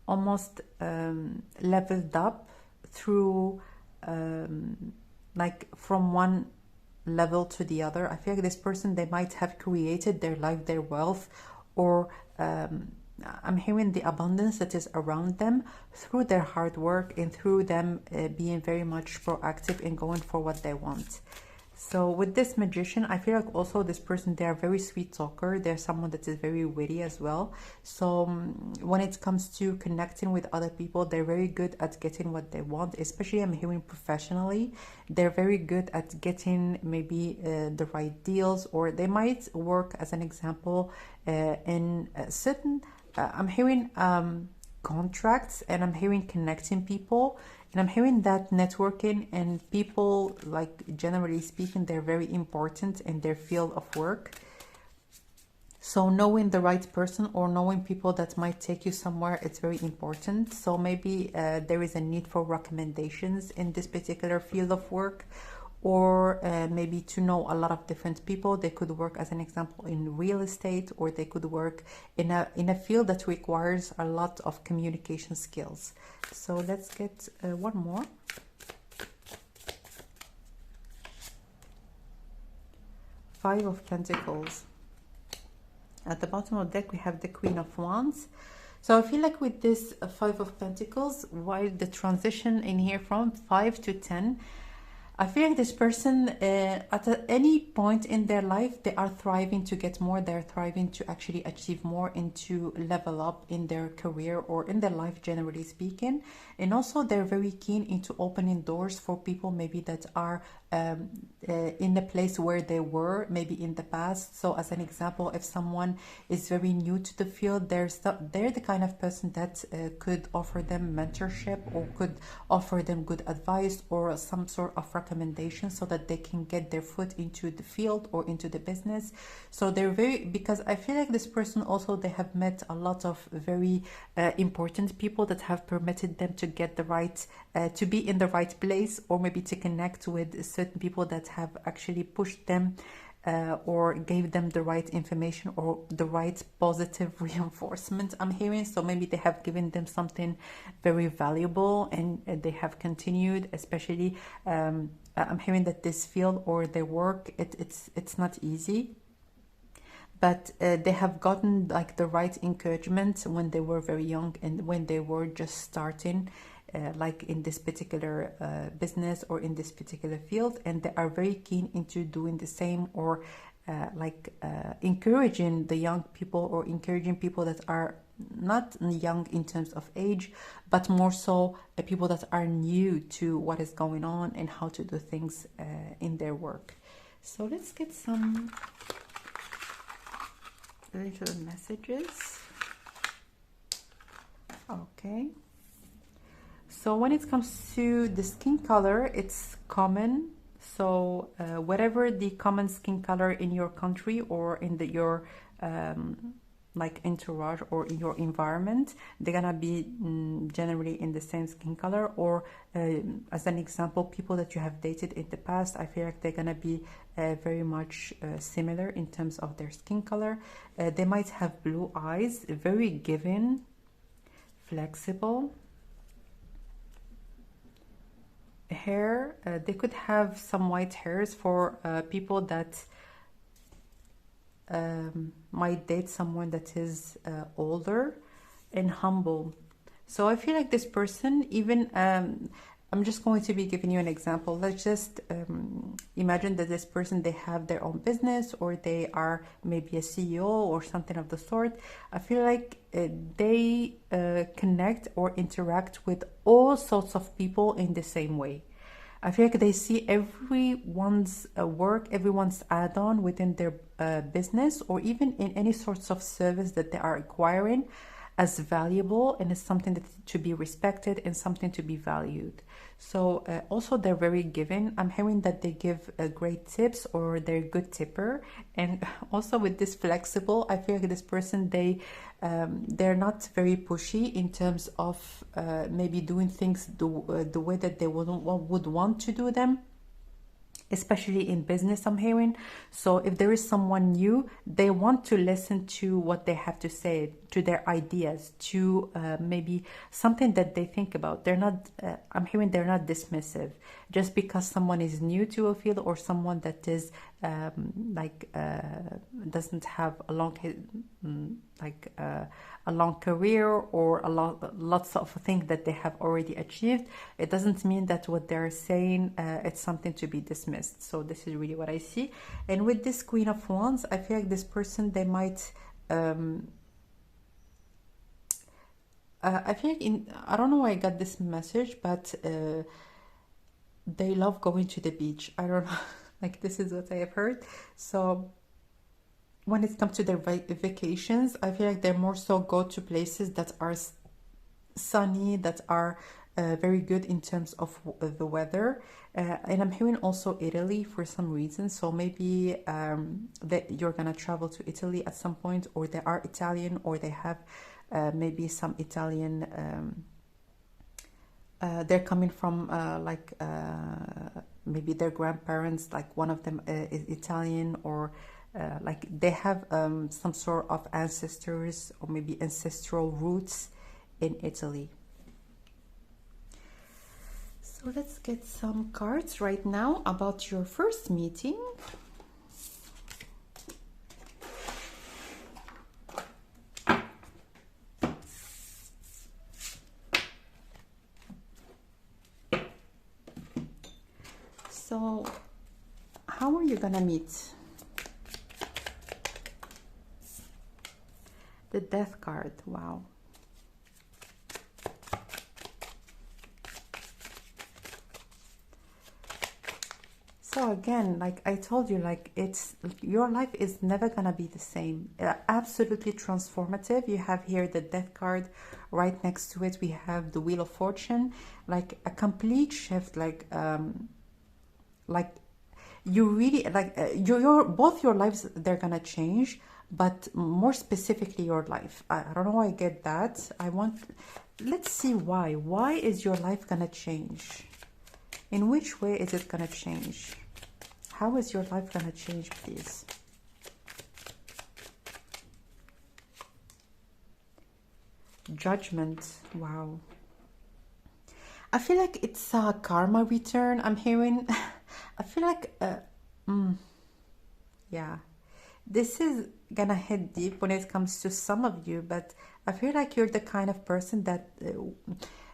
almost leveled up through like from one level to the other. I feel like this person, they might have created their life, their wealth, or I'm hearing the abundance that is around them through their hard work and through them being very much proactive in going for what they want. So with this Magician, I feel like also this person, they are very sweet talker. They're someone that is very witty as well. So when it comes to connecting with other people, they're very good at getting what they want, especially I'm hearing professionally. They're very good at getting maybe the right deals, or they might work as an example in certain, I'm hearing contracts, and I'm hearing connecting people. And I'm hearing that networking and people, like generally speaking, they're very important in their field of work. So knowing the right person, or knowing people that might take you somewhere, it's very important. So maybe there is a need for recommendations in this particular field of work, or maybe to know a lot of different people. They could work, as an example, in real estate, or they could work in a field that requires a lot of communication skills. So let's get one more. Five of Pentacles. At the bottom of the deck, we have the Queen of Wands. So I feel like with this Five of Pentacles, while the transition in here from 5 to 10, I feel like this person, at any point in their life, they are thriving to get more. They're thriving to actually achieve more and to level up in their career or in their life, generally speaking. And also, they're very keen into opening doors for people maybe that are in the place where they were maybe in the past. So as an example, if someone is very new to the field, they're the kind of person that could offer them mentorship, or could offer them good advice or some sort of recommendation, so that they can get their foot into the field or into the business. So they're very, because I feel like this person also, they have met a lot of very important people that have permitted them to get the right, to be in the right place, or maybe to connect with certain people that have actually pushed them or gave them the right information or the right positive reinforcement, I'm hearing. So maybe they have given them something very valuable, and they have continued, especially I'm hearing that this field or their work, it's not easy, but they have gotten like the right encouragement when they were very young, and when they were just starting like in this particular business or in this particular field, and they are very keen into doing the same, or encouraging the young people, or encouraging people that are not young in terms of age, but more so people that are new to what is going on and how to do things in their work. So let's get some little messages. Okay. So when it comes to the skin color, it's common. So whatever the common skin color in your country, or in your like entourage or in your environment, they're gonna be generally in the same skin color. Or as an example, people that you have dated in the past, I feel like they're gonna be very much similar in terms of their skin color. They might have blue eyes, very giving, flexible. Hair, they could have some white hairs for people that might date someone that is older, and humble. So I feel like this person, even I'm just going to be giving you an example. Let's just imagine that this person, they have their own business, or they are maybe a CEO or something of the sort. I feel like they connect or interact with all sorts of people in the same way. I feel like they see everyone's work, everyone's add-on within their business, or even in any sorts of service that they are acquiring, as valuable, and as something that to be respected and something to be valued. So also they're very giving. I'm hearing that they give great tips, or they're a good tipper. And also with this flexible, I feel like this person, they're not very pushy in terms of maybe doing things the way that they would want to do them, especially in business, I'm hearing. So if there is someone new, they want to listen to what they have to say, to their ideas, to maybe something that they think about. They're not, I'm hearing they're not dismissive. Just because someone is new to a field, or someone that is doesn't have a long a long career, or lots of things that they have already achieved, it doesn't mean that what they're saying it's something to be dismissed. So this is really what I see. And with this Queen of Wands, I feel like this person, they might I feel like I don't know why I got this message, but they love going to the beach. I don't know. Like, this is what I have heard. So when it comes to their vacations, I feel like they more so go to places that are sunny, that are very good in terms of the weather. And I'm hearing also Italy for some reason. So maybe that you're gonna travel to Italy at some point, or they are Italian, or they have maybe some Italian they're coming from maybe their grandparents, like one of them is Italian, or like they have some sort of ancestors or maybe ancestral roots in Italy. So let's get some cards right now about your first meeting. So how are you gonna meet? The Death card. Wow. So again, like I told you, like it's, your life is never gonna be the same. Absolutely transformative. You have here the Death card. Right next to it we have the Wheel of Fortune. Like a complete shift. Like you really like your both your lives, they're gonna change, but more specifically your life. I don't know why I get that. Let's see why is your life gonna change? In which way is it gonna change? How is your life gonna change, please? Judgment. Wow. I feel like it's a karma return I'm hearing. I feel like yeah, this is gonna hit deep when it comes to some of you, but I feel like you're the kind of person that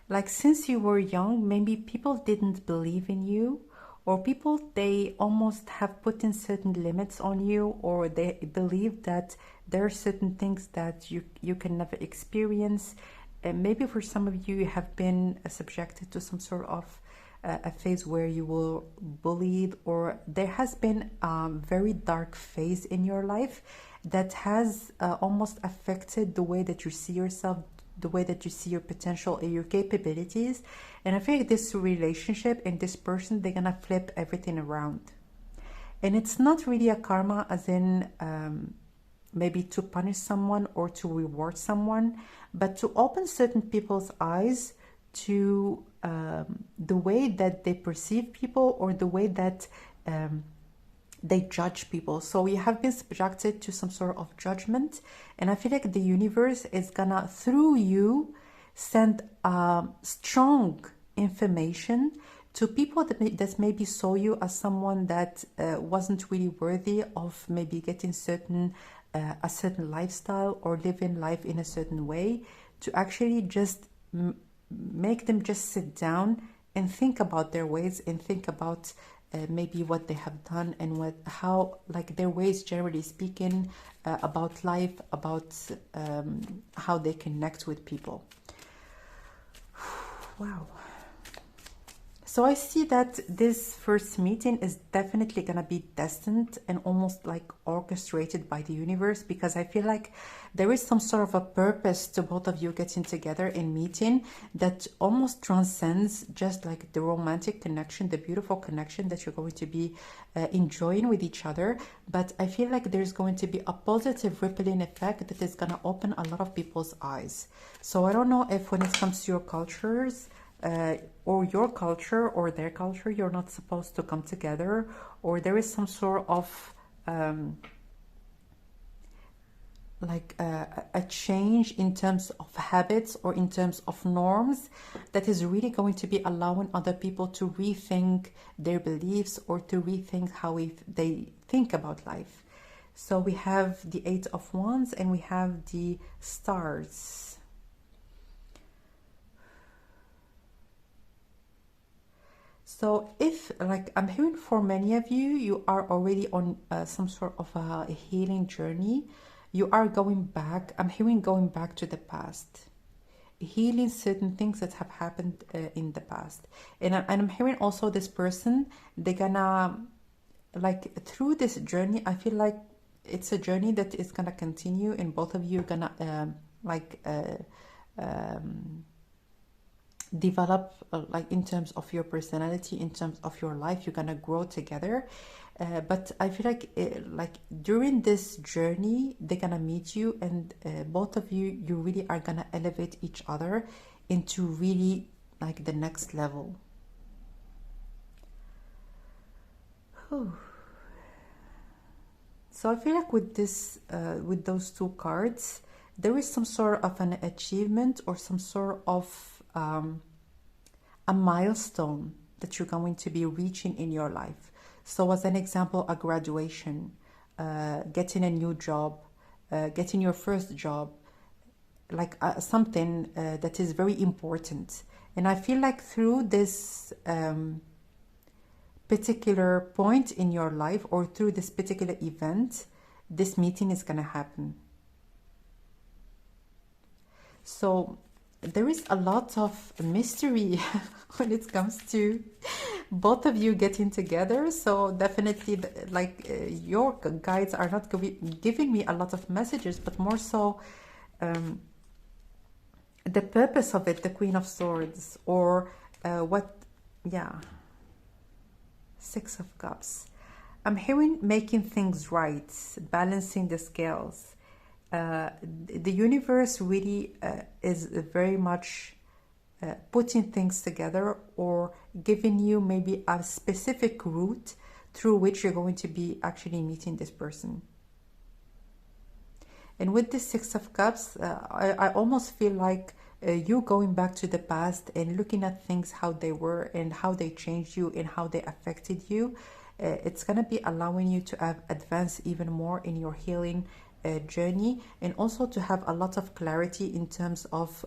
like since you were young, maybe people didn't believe in you, or people, they almost have put in certain limits on you, or they believe that there are certain things that you can never experience. And maybe for some of you, you have been subjected to some sort of a phase where you were bullied, or there has been a very dark phase in your life that has almost affected the way that you see yourself, the way that you see your potential and your capabilities. And I feel like this relationship and this person, they're gonna flip everything around. And it's not really a karma as in maybe to punish someone or to reward someone, but to open certain people's eyes to the way that they perceive people, or the way that they judge people. So you have been subjected to some sort of judgment, and I feel like the universe is gonna, through you, send strong information to people that maybe saw you as someone that wasn't really worthy of maybe getting a certain lifestyle or living life in a certain way, to actually just make them just sit down and think about their ways, and think about maybe what they have done, and how like their ways, generally speaking, about life, about how they connect with people. Wow. So I see that this first meeting is definitely going to be destined and almost like orchestrated by the universe, because I feel like there is some sort of a purpose to both of you getting together and meeting that almost transcends just like the romantic connection, the beautiful connection that you're going to be enjoying with each other. But I feel like there's going to be a positive rippling effect that is going to open a lot of people's eyes. So I don't know if when it comes to your cultures, or your culture or their culture, you're not supposed to come together, or there is some sort of like a change in terms of habits or in terms of norms that is really going to be allowing other people to rethink their beliefs, or to rethink how they think about life. So we have the Eight of Wands and we have the Stars. So if, like, I'm hearing for many of you, you are already on some sort of a healing journey. You are going back, I'm hearing going back to the past, healing certain things that have happened in the past. And I'm hearing also this person, they're gonna, like, through this journey, I feel like it's a journey that is gonna continue, and both of you are gonna develop like in terms of your personality, in terms of your life, you're gonna grow together. But I feel like during this journey, they're gonna meet you, and both of you really are gonna elevate each other into really like the next level. Whew. So I feel like with this, with those two cards, there is some sort of an achievement or some sort of a milestone that you're going to be reaching in your life. So as an example, a graduation, getting a new job, getting your first job, like something that is very important. And I feel like through this particular point in your life or through this particular event, this meeting is going to happen. So there is a lot of mystery when it comes to both of you getting together. So definitely, like your guides are not giving me a lot of messages, but more so the purpose of it, the Queen of Swords, or Six of Cups. I'm hearing making things right, balancing the scales. The universe really is very much putting things together or giving you maybe a specific route through which you're going to be actually meeting this person. And with the Six of Cups, I almost feel like you going back to the past and looking at things how they were and how they changed you and how they affected you. It's going to be allowing you to advance even more in your healing journey, and also to have a lot of clarity in terms of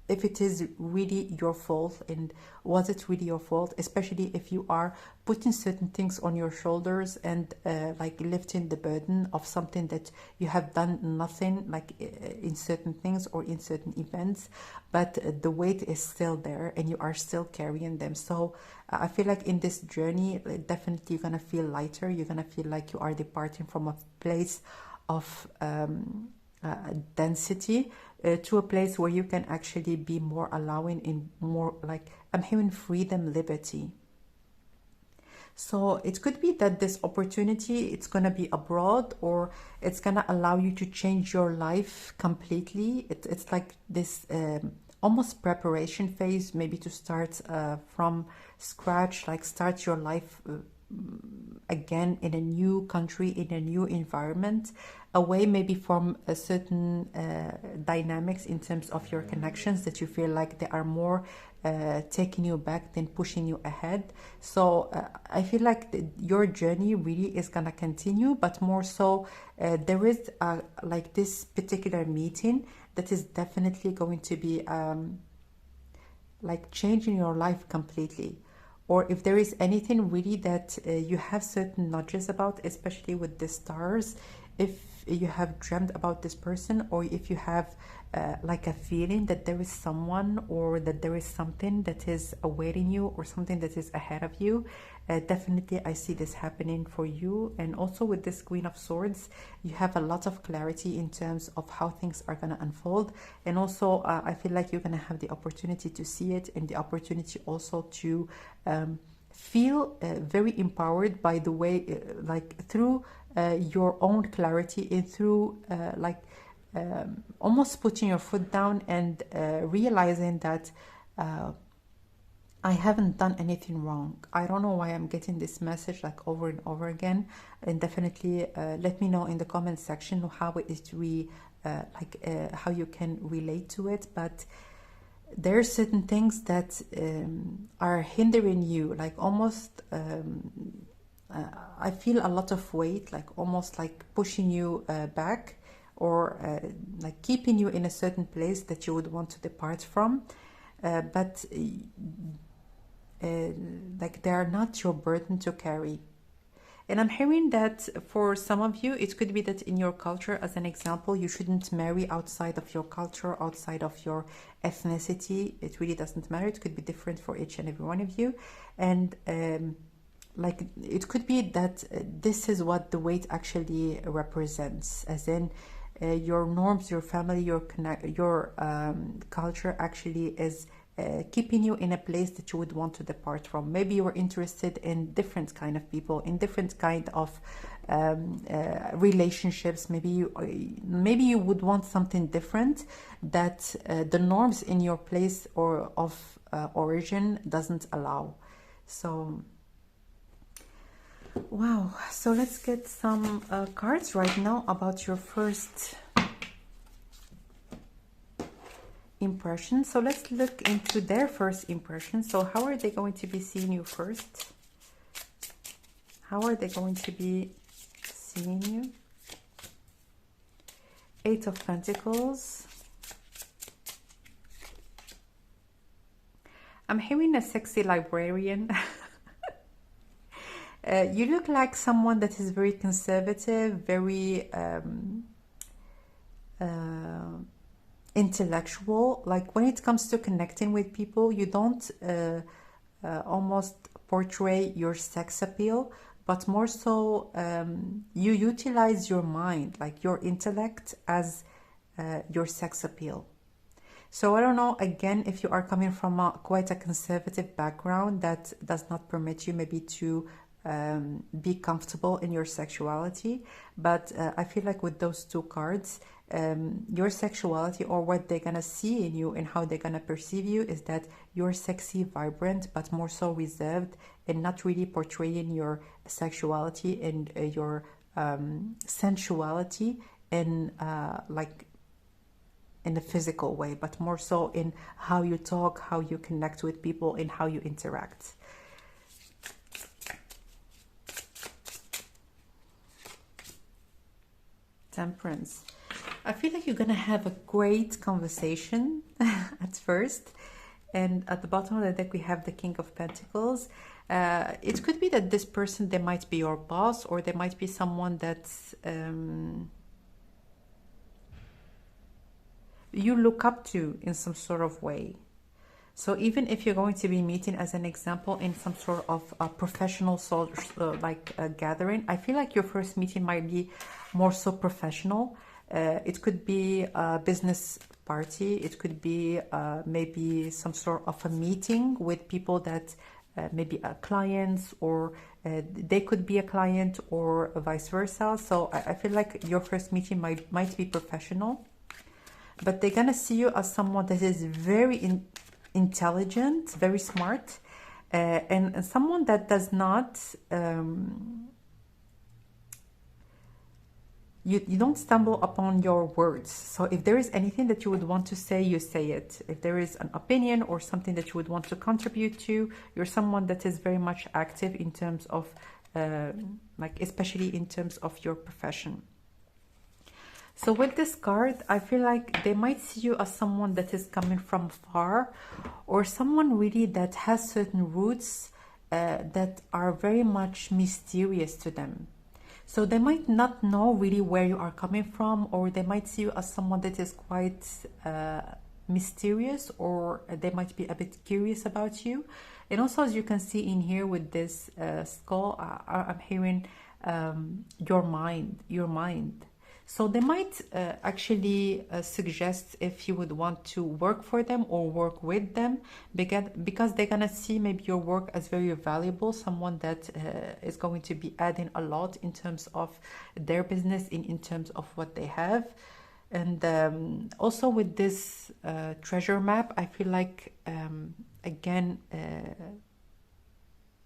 if it is really your fault and was it really your fault, especially if you are putting certain things on your shoulders and like lifting the burden of something that you have done nothing, like in certain things or in certain events, but the weight is still there and you are still carrying them. So I feel like in this journey, definitely you're gonna feel lighter. You're gonna feel like you are departing from a place of density to a place where you can actually be more allowing, in more like I'm hearing freedom, liberty. So it could be that this opportunity, it's going to be abroad, or it's going to allow you to change your life completely. It's like this almost preparation phase, maybe to start from scratch, like start your life again in a new country, in a new environment, away maybe from a certain dynamics in terms of your connections that you feel like they are more taking you back than pushing you ahead. So I feel like your journey really is gonna continue, but more so there is like this particular meeting that is definitely going to be like changing your life completely. Or if there is anything really that you have certain nudges about, especially with the stars, if you have dreamt about this person, or if you have like a feeling that there is someone or that there is something that is awaiting you or something that is ahead of you, definitely I see this happening for you. And also with this Queen of Swords, you have a lot of clarity in terms of how things are going to unfold. And also I feel like you're going to have the opportunity to see it, and the opportunity also to feel very empowered by the way, like through your own clarity and through like almost putting your foot down and realizing that I haven't done anything wrong. I don't know why I'm getting this message like over and over again. And definitely let me know in the comment section how how you can relate to it. But there are certain things that are hindering you, like almost I feel a lot of weight, like almost like pushing you back, or like keeping you in a certain place that you would want to depart from, but like they are not your burden to carry. And I'm hearing that for some of you, it could be that in your culture, as an example, you shouldn't marry outside of your culture, outside of your ethnicity. It really doesn't matter. It could be different for each and every one of you. And like it could be that this is what the weight actually represents, as in your norms, your family, your culture actually is keeping you in a place that you would want to depart from. Maybe you were interested in different kind of people, in different kind of relationships. Maybe you would want something different that the norms in your place or of origin doesn't allow. So Wow, so let's get some cards right now about your first impression. So let's look into their first impression. So how are they going to be seeing you first? How are they going to be seeing you? Eight of Pentacles. I'm hearing a sexy librarian. You look like someone that is very conservative, very intellectual. Like when it comes to connecting with people, you don't almost portray your sex appeal, but more so you utilize your mind, like your intellect, as your sex appeal. So I don't know, again, if you are coming from quite a conservative background that does not permit you maybe to be comfortable in your sexuality, but I feel like with those two cards, your sexuality, or what they're gonna see in you and how they're gonna perceive you, is that you're sexy, vibrant, but more so reserved, and not really portraying your sexuality and your sensuality in like in a physical way, but more so in how you talk, how you connect with people, and how you interact. Temperance. I feel like you're gonna have a great conversation at first, and at the bottom of the deck we have the King of Pentacles. It could be that this person, they might be your boss, or they might be someone that's you look up to in some sort of way. So even if you're going to be meeting, as an example, in some sort of a professional gathering, I feel like your first meeting might be more so professional. It could be a business party. It could be maybe some sort of a meeting with people that maybe are clients, or they could be a client, or vice versa. So I feel like your first meeting might be professional, but they're gonna see you as someone that is very intelligent, very smart, and someone that does not you don't stumble upon your words. So if there is anything that you would want to say, you say it. If there is an opinion or something that you would want to contribute to, you're someone that is very much active in terms of like especially in terms of your profession. So with this card, I feel like they might see you as someone that is coming from far, or someone really that has certain roots that are very much mysterious to them. So they might not know really where you are coming from, or they might see you as someone that is quite mysterious, or they might be a bit curious about you. And also, as you can see in here with this skull, I'm hearing your mind. So they might actually suggest if you would want to work for them or work with them, because they're gonna see maybe your work as very valuable, someone that is going to be adding a lot in terms of their business, in terms of what they have. And also with this treasure map, I feel like again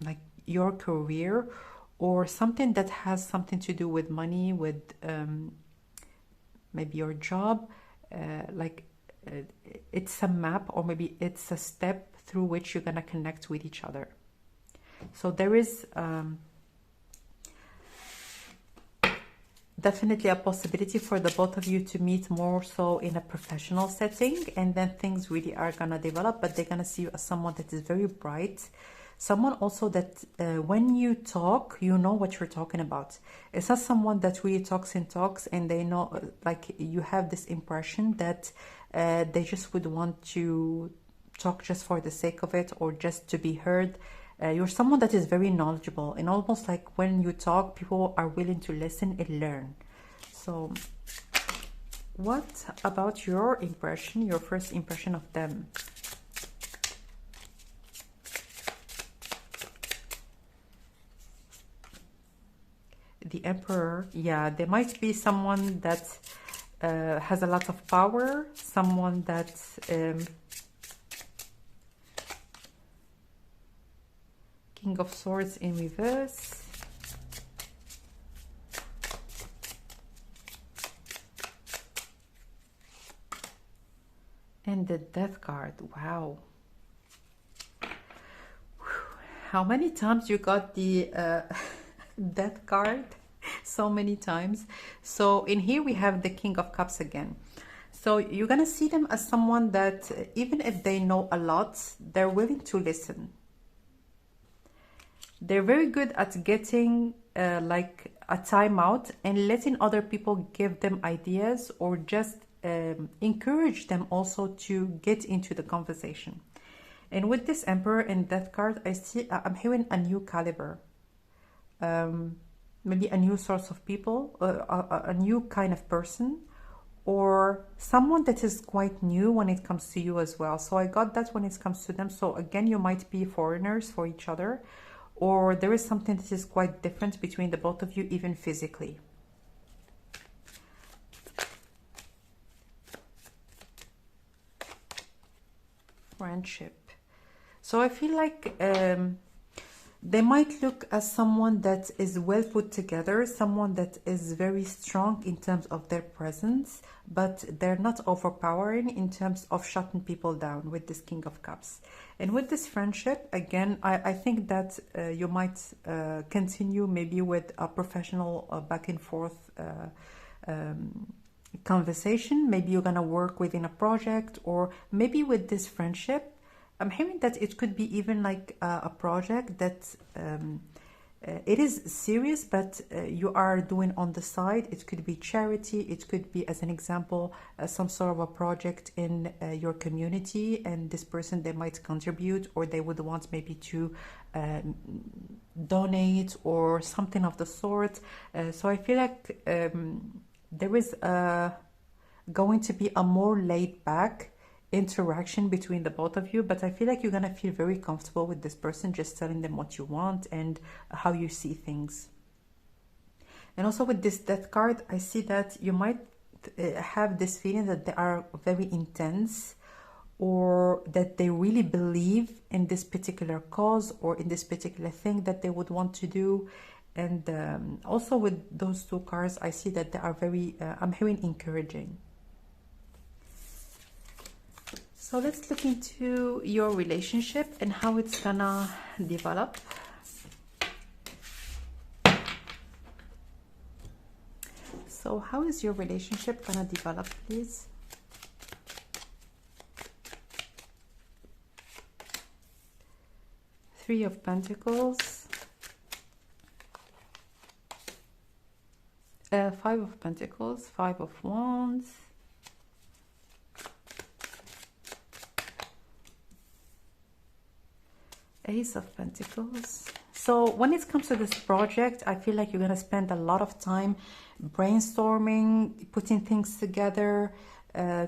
like your career, or something that has something to do with money, with maybe your job, it's a map, or maybe it's a step through which you're gonna connect with each other. So there is definitely a possibility for the both of you to meet more so in a professional setting, and then things really are gonna develop. But they're gonna see you as someone that is very bright, someone also that when you talk, you know what you're talking about. It's not someone that really talks and talks, and they know, like, you have this impression that they just would want to talk just for the sake of it, or just to be heard. You're someone that is very knowledgeable, and almost like when you talk, people are willing to listen and learn. So what about your impression, your first impression of them? The Emperor. Yeah, there might be someone that has a lot of power, someone that King of Swords in reverse. And the Death card. Wow. How many times you got the Death card? So many times. So in here we have the King of Cups again. So you're gonna see them as someone that even if they know a lot, they're willing to listen. They're very good at getting like a timeout and letting other people give them ideas, or just encourage them also to get into the conversation. And with this Emperor and Death card, I'm hearing a new caliber, maybe a new source of people, a new kind of person, or someone that is quite new when it comes to you as well. So I got that when it comes to them. So again, you might be foreigners for each other, or there is something that is quite different between the both of you, even physically. Friendship. So I feel like they might look as someone that is well put together, someone that is very strong in terms of their presence, but they're not overpowering in terms of shutting people down with this King of Cups. And with this friendship, again, I think that you might continue maybe with a professional back and forth conversation. Maybe you're gonna work within a project, or maybe with this friendship, I'm hearing that it could be even like a project that it is serious, but you are doing on the side. It could be charity. It could be, as an example, some sort of a project in your community, and this person, they might contribute, or they would want maybe to donate or something of the sort. So I feel like there is going to be a more laid back interaction between the both of you, but I feel like you're gonna feel very comfortable with this person, just telling them what you want and how you see things. And also with this Death card, I see that you might have this feeling that they are very intense, or that they really believe in this particular cause or in this particular thing that they would want to do. And also with those two cards, I see that they are very, I'm hearing encouraging. So let's look into your relationship and how it's gonna develop. So how is your relationship gonna develop, please? Three of Pentacles. Five of Pentacles, Five of Wands. Ace of Pentacles. So when it comes to this project, I feel like you're going to spend a lot of time brainstorming, putting things together,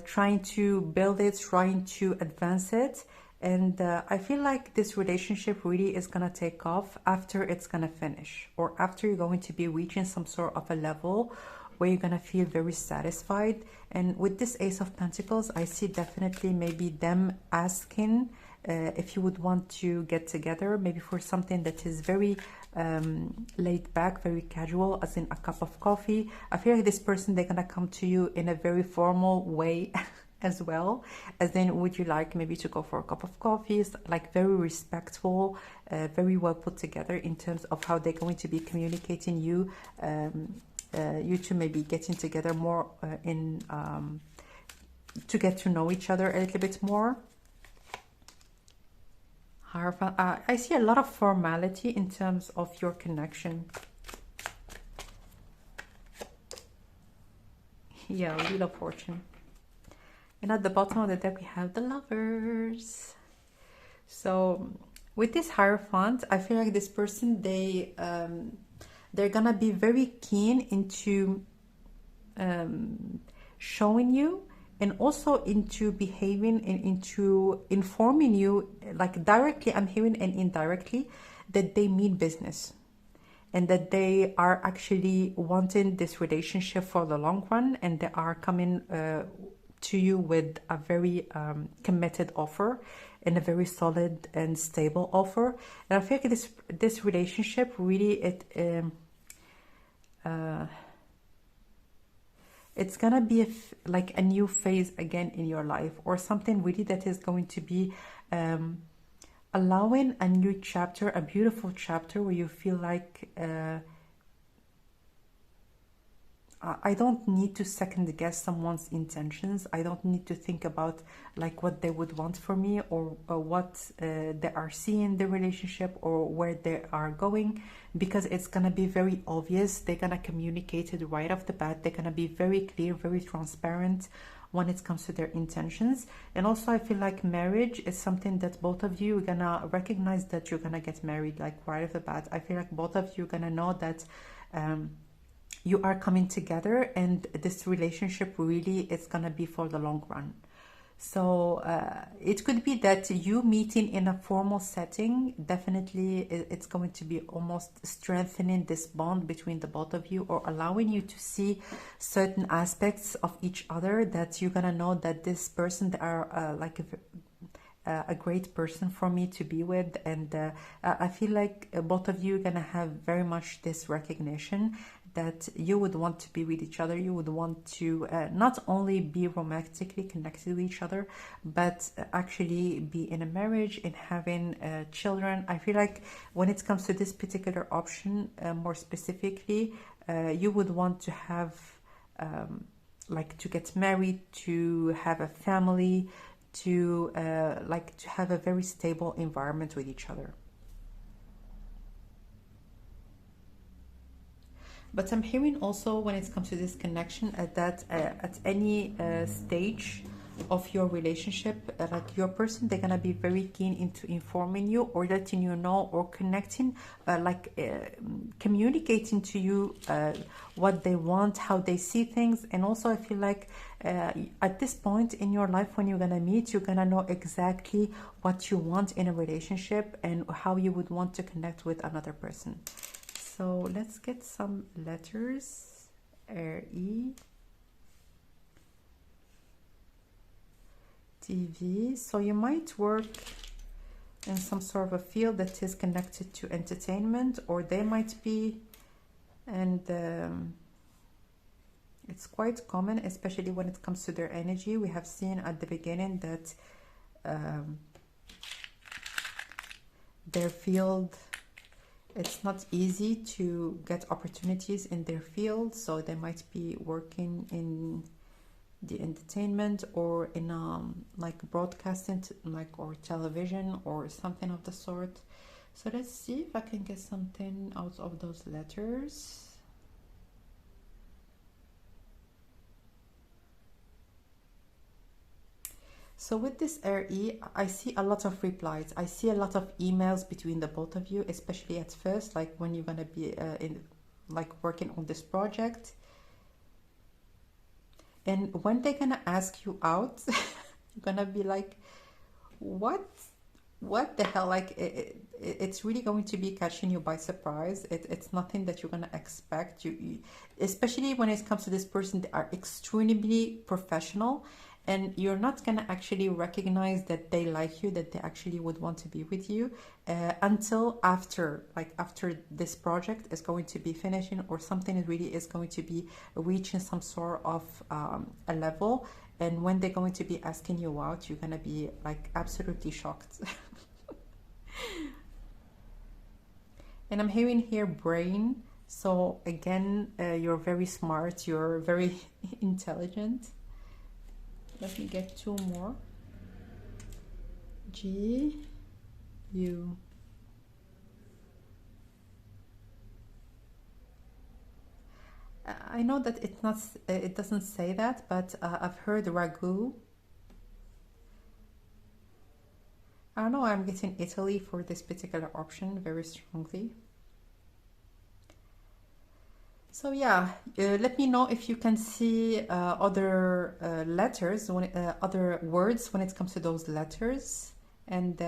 trying to build it, trying to advance it. And I feel like this relationship really is going to take off after it's going to finish, or after you're going to be reaching some sort of a level where you're going to feel very satisfied. And with this Ace of Pentacles, I see definitely maybe them asking if you would want to get together, maybe for something that is very laid back, very casual, as in a cup of coffee. I feel like this person, they're gonna come to you in a very formal way as well, as in, would you like maybe to go for a cup of coffee? It's like very respectful, very well put together in terms of how they're going to be communicating you. You two maybe getting together more to get to know each other a little bit more. I see a lot of formality in terms of your connection. Yeah, Wheel of Fortune. And at the bottom of the deck, we have the Lovers. So with this Hierophant, I feel like this person, they're gonna be very keen into showing you, and also into behaving and into informing you, like directly, I'm hearing, and indirectly, that they mean business, and that they are actually wanting this relationship for the long run, and they are coming to you with a very committed offer, and a very solid and stable offer. And I feel like this relationship really, it's gonna be like a new phase again in your life, or something really that is going to be allowing a new chapter, a beautiful chapter where you feel like I don't need to second guess someone's intentions. I don't need to think about like what they would want for me, or what they are seeing in the relationship, or where they are going, because it's gonna be very obvious. They're gonna communicate it right off the bat. They're gonna be very clear, very transparent when it comes to their intentions. And also I feel like marriage is something that both of you are gonna recognize that you're gonna get married like right off the bat. I feel like both of you are gonna know that you are coming together, and this relationship really is gonna be for the long run. So it could be that you meeting in a formal setting, definitely it's going to be almost strengthening this bond between the both of you, or allowing you to see certain aspects of each other that you're gonna know that this person, they are like a great person for me to be with. And I feel like both of you are gonna have very much this recognition that you would want to be with each other. You would want to not only be romantically connected with each other, but actually be in a marriage and having children. I feel like when it comes to this particular option, more specifically, you would want to have like to get married, to have a family, to like to have a very stable environment with each other. But I'm hearing also when it comes to this connection that at any stage of your relationship, like your person, they're gonna be very keen into informing you, or letting you know, or connecting, communicating to you what they want, how they see things. And also I feel like at this point in your life, when you're gonna meet, you're gonna know exactly what you want in a relationship and how you would want to connect with another person. So let's get some letters. R-E, TV. So you might work in some sort of a field that is connected to entertainment, or they might be, and it's quite common, especially when it comes to their energy. We have seen at the beginning that their field, it's not easy to get opportunities in their field, so they might be working in the entertainment, or in like broadcasting, like, or television, or something of the sort. So let's see if I can get something out of those letters. So with this RE, I see a lot of replies. I see a lot of emails between the both of you, especially at first, like when you're gonna be in, like, working on this project. And when they're gonna ask you out, you're gonna be like, what the hell? Like, it's really going to be catching you by surprise. It's nothing that you're gonna expect. You especially when it comes to this person, they are extremely professional, and you're not gonna actually recognize that they like you, that they actually would want to be with you, until after this project is going to be finishing, or something really is going to be reaching some sort of a level. And when they're going to be asking you out, you're gonna be like absolutely shocked. And I'm hearing here brain. So again, you're very smart, you're very intelligent. Let me get two more. G, U. I know that it's not, it doesn't say that, but I've heard ragu. I don't know, I'm getting Italy for this particular option very strongly. So yeah, let me know if you can see other letters, other words when it comes to those letters, and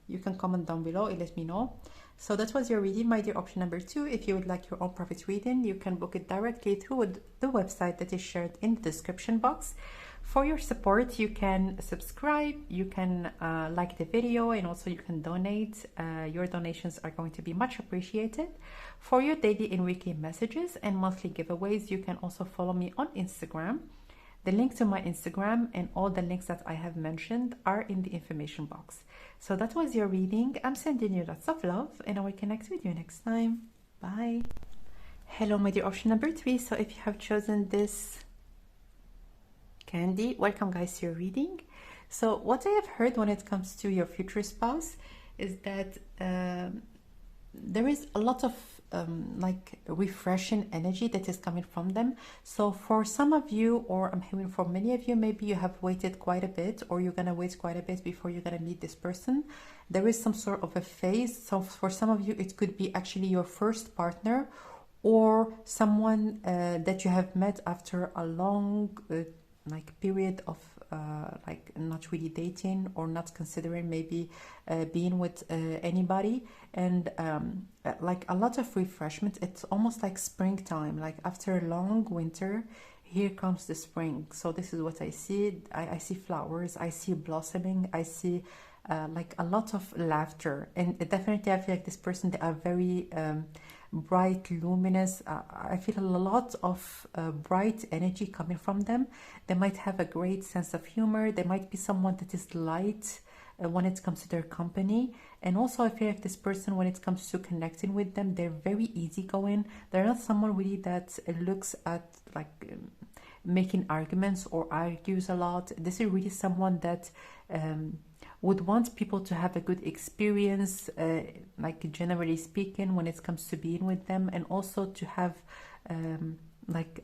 you can comment down below and let me know. So that was your reading, my dear option number 2. If you would like your own private reading, you can book it directly through the website that is shared in the description box. For your support, you can subscribe, you can like the video, and also you can donate. Your donations are going to be much appreciated. For your daily and weekly messages and monthly giveaways, you can also follow me on Instagram. The link to my Instagram and all the links that I have mentioned are in the information box. So that was your reading. I'm sending you lots of love, and I will connect with you next time. Bye. Hello, my dear option number 3. So if you have chosen this candy, welcome guys to your reading. So what I have heard when it comes to your future spouse is that there is a lot of like refreshing energy that is coming from them. So for some of you, or I'm hearing for many of you, maybe you have waited quite a bit, or you're gonna wait quite a bit before you're gonna meet this person. There is some sort of a phase. So for some of you, it could be actually your first partner, or someone that you have met after a long like period of like not really dating, or not considering maybe being with anybody, and like a lot of refreshment. It's almost like springtime, like after a long winter, here comes the spring. So this is what I see. I see flowers, I see blossoming, I see like a lot of laughter, and definitely I feel like this person, they are very bright, luminous. I feel a lot of bright energy coming from them. They might have a great sense of humor. They might be someone that is light when it comes to their company. And also I feel like this person, when it comes to connecting with them, they're very easygoing. They're not someone really that looks at like making arguments or argues a lot. This is really someone that would want people to have a good experience, like generally speaking, when it comes to being with them, and also to have like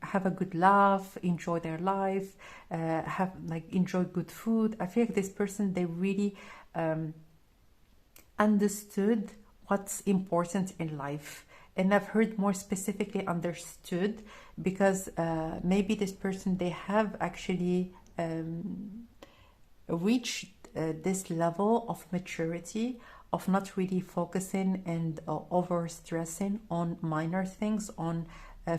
have a good laugh, enjoy their life, have like enjoy good food. I feel like this person, they really understood what's important in life. And I've heard more specifically understood, because maybe this person, they have actually reach this level of maturity, of not really focusing and over stressing on minor things, on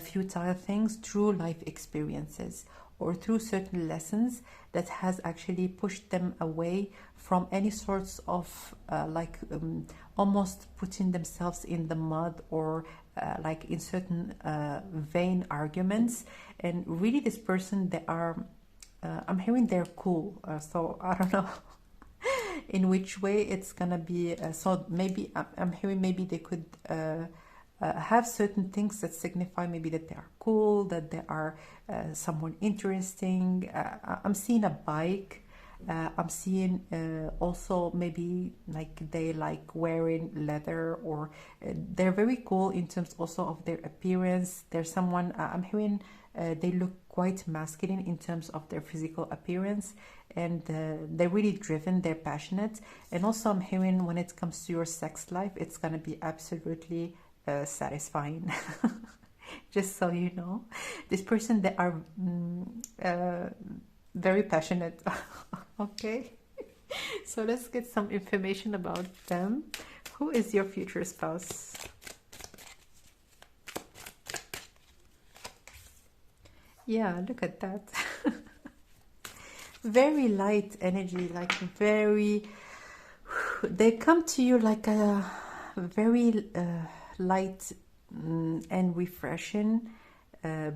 futile things, through life experiences or through certain lessons that has actually pushed them away from any sorts of almost putting themselves in the mud, or like in certain vain arguments. And really this person, they are I'm hearing they're cool, so I don't know in which way it's gonna be. So maybe I'm hearing maybe they could have certain things that signify maybe that they are cool, that they are someone interesting. I'm seeing a bike. I'm seeing also maybe like they like wearing leather, or they're very cool in terms also of their appearance. There's someone, I'm hearing they look quite masculine in terms of their physical appearance, and they're really driven, they're passionate. And also I'm hearing when it comes to your sex life, it's gonna be absolutely satisfying. Just so you know, this person, they are very passionate. Okay, so let's get some information about them. Who is your future spouse? Yeah, look at that. Very light energy, like very, they come to you like a very light and refreshing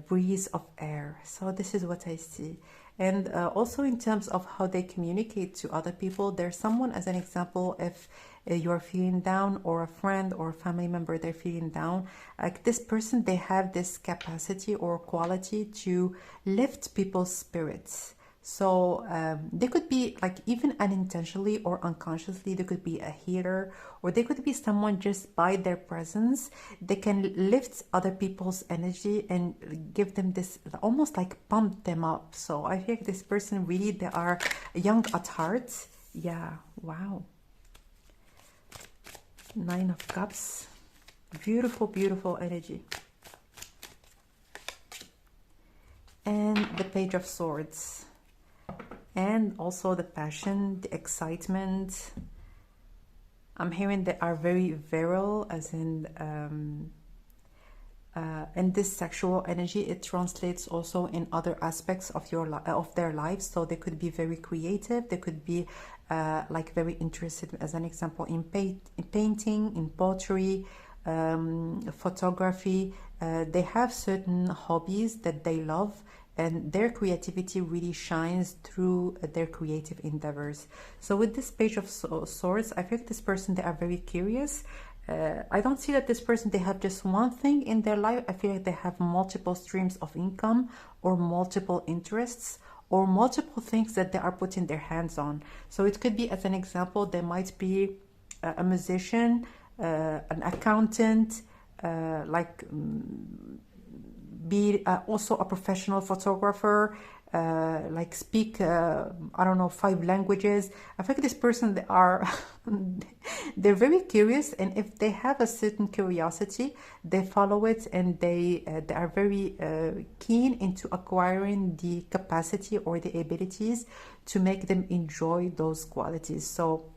breeze of air. So this is what I see. And also in terms of how they communicate to other people, there's someone, as an example, if you're feeling down, or a friend or a family member, they're feeling down, like this person, they have this capacity or quality to lift people's spirits. So they could be like, even unintentionally or unconsciously, they could be a healer, or they could be someone just by their presence, they can lift other people's energy and give them this, almost like pump them up. So I think this person really, they are young at heart. Yeah, wow. Nine of Cups. Beautiful, beautiful energy. And the Page of Swords. And also the passion, the excitement. I'm hearing they are very virile, as in And this sexual energy, it translates also in other aspects of of their lives. So they could be very creative, they could be like very interested, as an example, in painting, in pottery, photography. They have certain hobbies that they love, and their creativity really shines through their creative endeavors. So with this page of swords, I feel like this person, they are very curious. I don't see that this person, they have just one thing in their life. I feel like they have multiple streams of income, or multiple interests, or multiple things that they are putting their hands on. So it could be, as an example, they might be a musician, an accountant, be also a professional photographer, like speak, I don't know, 5 languages. I think this person, they are they're very curious, and if they have a certain curiosity, they follow it, and they are very keen into acquiring the capacity or the abilities to make them enjoy those qualities. So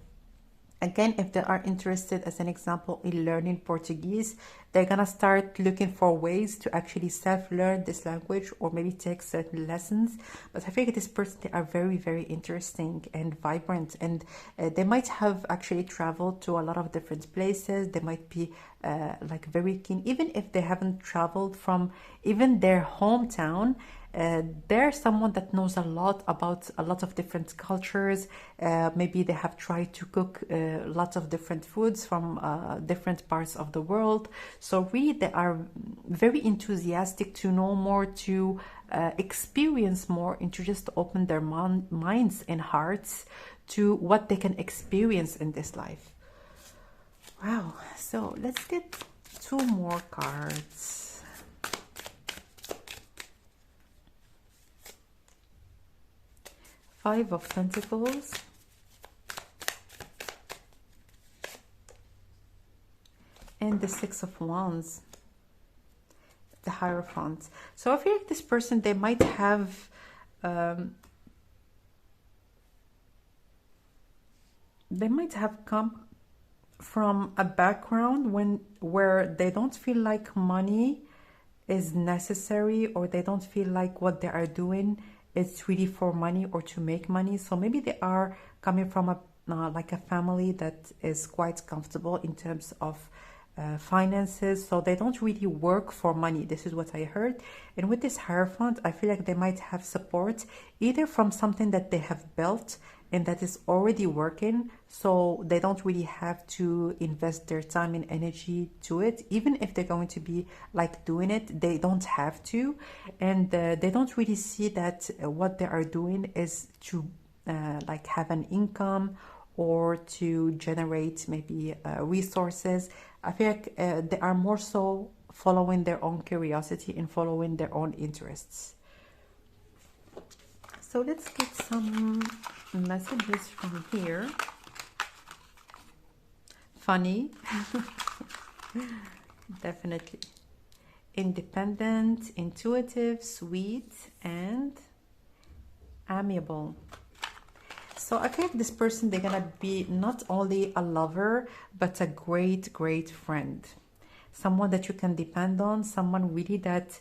again, if they are interested, as an example, in learning Portuguese, they're gonna start looking for ways to actually self-learn this language, or maybe take certain lessons. But I think this person, they are very, very interesting and vibrant, and they might have actually traveled to a lot of different places. They might be like very keen, even if they haven't traveled from even their hometown. They're someone that knows a lot about a lot of different cultures. Maybe they have tried to cook lots of different foods from different parts of the world. So really, they are very enthusiastic to know more, to experience more, and to just open their minds and hearts to what they can experience in this life. Wow. So let's get 2 more cards. Five of Pentacles, and the 6 of Wands, the Hierophant. So I feel like this person, they might have come from a background where they don't feel like money is necessary, or they don't feel like what they are doing it's really for money or to make money. So maybe they are coming from a like a family that is quite comfortable in terms of finances, so they don't really work for money. This is what I heard. And with this Hierophant, I feel like they might have support either from something that they have built and that is already working, so they don't really have to invest their time and energy to it. Even if they're going to be like doing it, they don't have to, and they don't really see that what they are doing is to like have an income or to generate maybe resources. I feel like they are more so following their own curiosity and following their own interests. So let's get some messages from here. Funny. Definitely. Independent, intuitive, sweet, and amiable. So I feel like this person, they're gonna be not only a lover, but a great, great friend. Someone that you can depend on, someone really that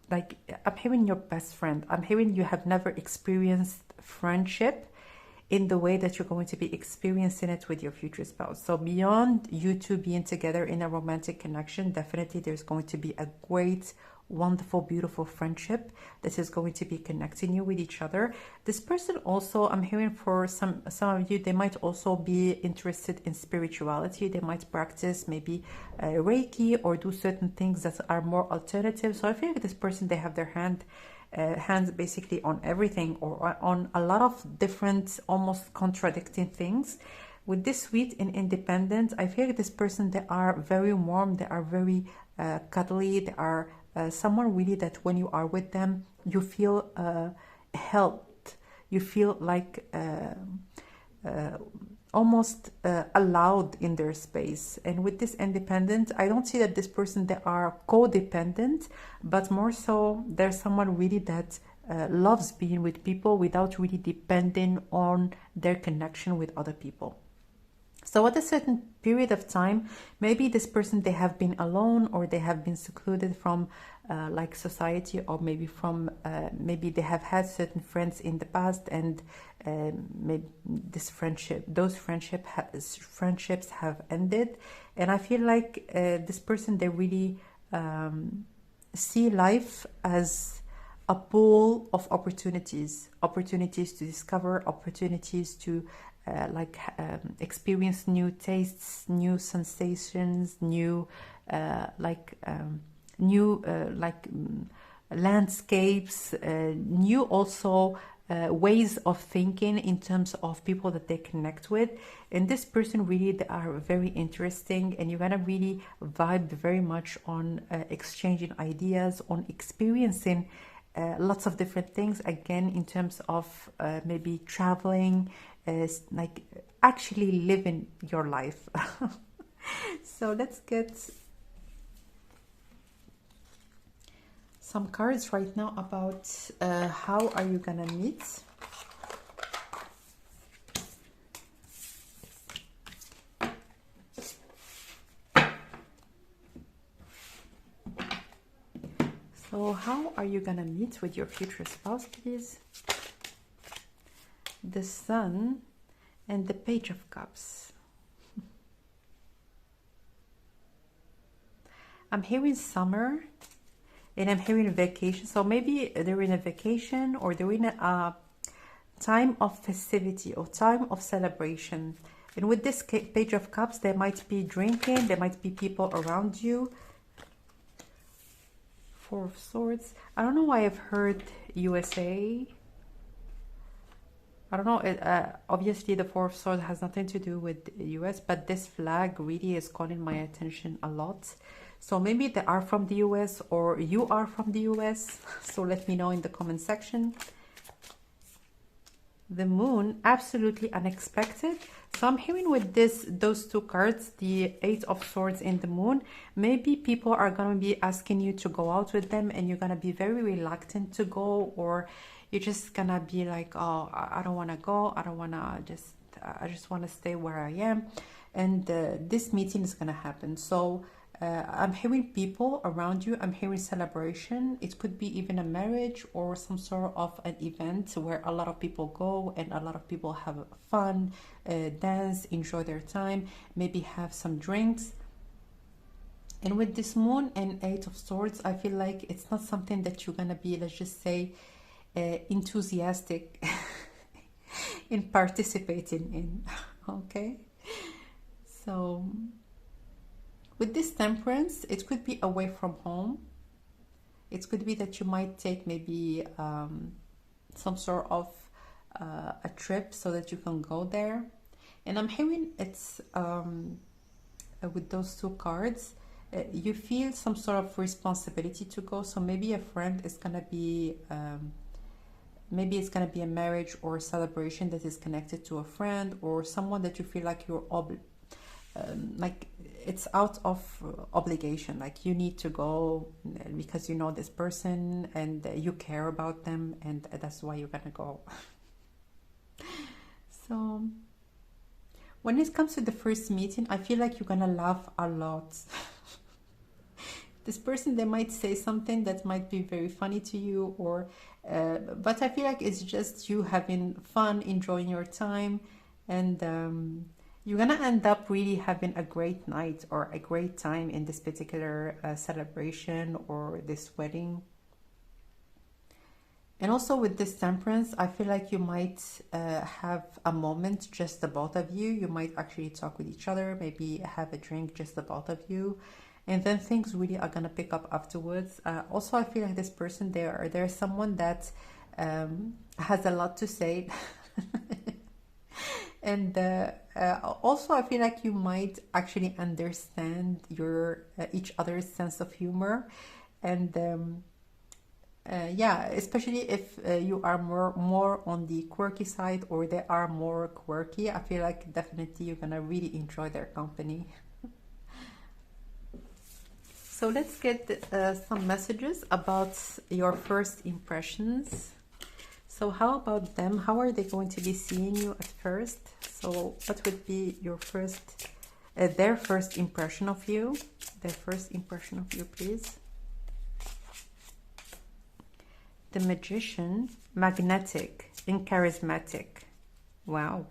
like, I'm hearing your best friend. I'm hearing you have never experienced friendship in the way that you're going to be experiencing it with your future spouse. So beyond you two being together in a romantic connection, definitely there's going to be a great, wonderful, beautiful friendship that is going to be connecting you with each other. This person also, I'm hearing for some of you, they might also be interested in spirituality. They might practice maybe Reiki or do certain things that are more alternative. So I feel like this person, they have their hands basically on everything, or on a lot of different, almost contradicting things. With this sweet and independent, I feel like this person, they are very warm, they are very cuddly, they are someone really that when you are with them, you feel helped, you feel like almost allowed in their space. And with this independent, I don't see that this person, they are codependent, but more so there's someone really that loves being with people without really depending on their connection with other people. So at a certain period of time, maybe this person, they have been alone, or they have been secluded from like society, or maybe from maybe they have had certain friends in the past, and maybe those friendships have ended. And I feel like this person, they really see life as a pool of opportunities to discover, opportunities to experience new tastes, new sensations, new landscapes, new also ways of thinking in terms of people that they connect with. And this person, really, they are very interesting, and you're gonna really vibe very much on exchanging ideas, on experiencing lots of different things, again, in terms of maybe traveling, like actually living your life. So let's get some cards right now about how are you gonna meet. So how are you gonna meet with your future spouse, please? The Sun and the Page of Cups. I'm hearing summer, and I'm hearing vacation. So maybe they're in a vacation, or they're in a time of festivity or time of celebration. And with this Page of Cups, there might be drinking, there might be people around you. Four of Swords. I don't know why I've heard USA. I don't know. Obviously, the Four of Swords has nothing to do with the US, but this flag really is calling my attention a lot. So maybe they are from the US, or you are from the US. So let me know in the comment section. The Moon, absolutely unexpected. So I'm hearing with those two cards, the Eight of Swords and the Moon, maybe people are going to be asking you to go out with them, and you're going to be very reluctant to go, or you're just going to be like, oh, I don't want to go. I don't want to I just want to stay where I am. And this meeting is going to happen. So I'm hearing people around you. I'm hearing celebration. It could be even a marriage or some sort of an event where a lot of people go and a lot of people have fun, dance, enjoy their time, maybe have some drinks. And with this Moon and Eight of Swords, I feel like it's not something that you're gonna be, let's just say, enthusiastic in participating in. Okay, so with this Temperance, it could be away from home. It could be that you might take maybe some sort of a trip so that you can go there. And I'm hearing it's with those two cards, you feel some sort of responsibility to go. So maybe a friend is gonna be maybe it's gonna be a marriage or a celebration that is connected to a friend, or someone that you feel like you're like it's out of obligation, like you need to go because you know this person and you care about them, and that's why you're gonna go. So when it comes to the first meeting, I feel like you're gonna laugh a lot. This person, they might say something that might be very funny to you, or but I feel like it's just you having fun, enjoying your time, and you're gonna end up really having a great night or a great time in this particular celebration or this wedding. And also with this Temperance, I feel like you might have a moment, just the both of you. You might actually talk with each other, maybe have a drink, just the both of you. And then things really are gonna pick up afterwards. Also, I feel like this person, there's someone that has a lot to say. And also, I feel like you might actually understand your each other's sense of humor, and yeah, especially if you are more on the quirky side, or they are more quirky. I feel like definitely you're gonna really enjoy their company. So let's get some messages about your first impressions. So how about them? How are they going to be seeing you at first? So what would be your first, their first impression of you? Their first impression of you, please. The Magician, magnetic and charismatic. Wow.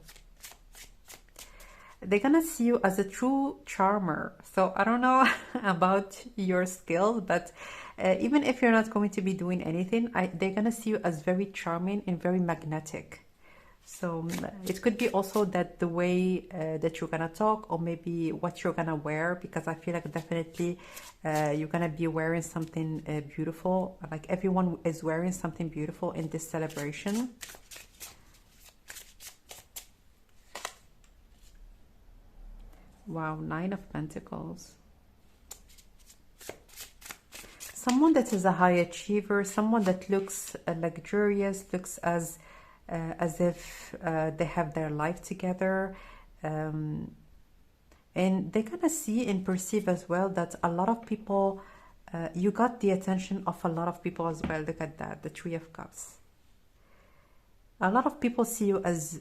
They're gonna see you as a true charmer. So I don't know about your skills, but even if you're not going to be doing anything, they're gonna see you as very charming and very magnetic. So it could be also that the way that you're gonna talk, or maybe what you're gonna wear, because I feel like definitely you're gonna be wearing something beautiful. Like everyone is wearing something beautiful in this celebration. Wow, Nine of Pentacles. Someone that is a high achiever, someone that looks luxurious, looks as if they have their life together. And they're gonna see and perceive as well that a lot of people, you got the attention of a lot of people as well. Look at that, the Three of Cups. A lot of people see you as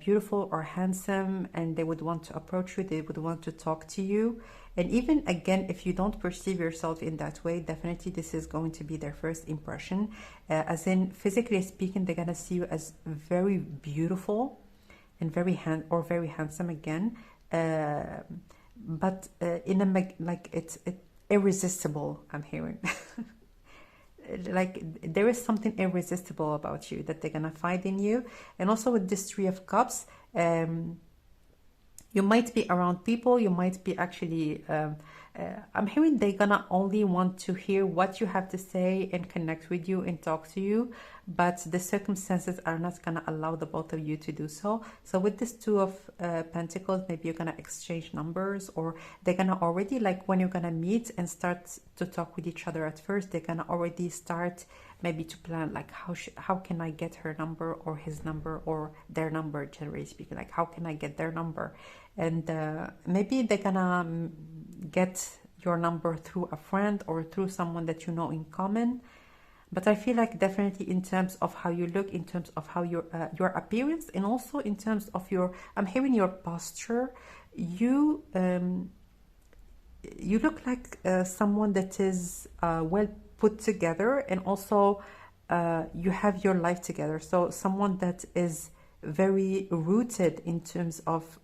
beautiful or handsome, and they would want to approach you, they would want to talk to you. And even again, if you don't perceive yourself in that way, definitely this is going to be their first impression. As in, physically speaking, they're gonna see you as very beautiful and very handsome again. But in a like it's irresistible, I'm hearing. Like there is something irresistible about you that they're gonna find in you. And also with this Three of Cups, you might be around people, you might be actually I'm hearing they're gonna only want to hear what you have to say and connect with you and talk to you, but the circumstances are not gonna allow the both of you to do so. So with this Two of Pentacles, maybe you're gonna exchange numbers, or they're gonna already, like when you're gonna meet and start to talk with each other at first, they're gonna already start maybe to plan, like how can I get her number or his number or their number, generally speaking, like how can I get their number. And maybe they're gonna get your number through a friend or through someone that you know in common. But I feel like definitely in terms of how you look, in terms of how your appearance, and also in terms of your, I'm hearing your posture, you look like someone that is well put together, and also you have your life together. So someone that is very rooted in terms of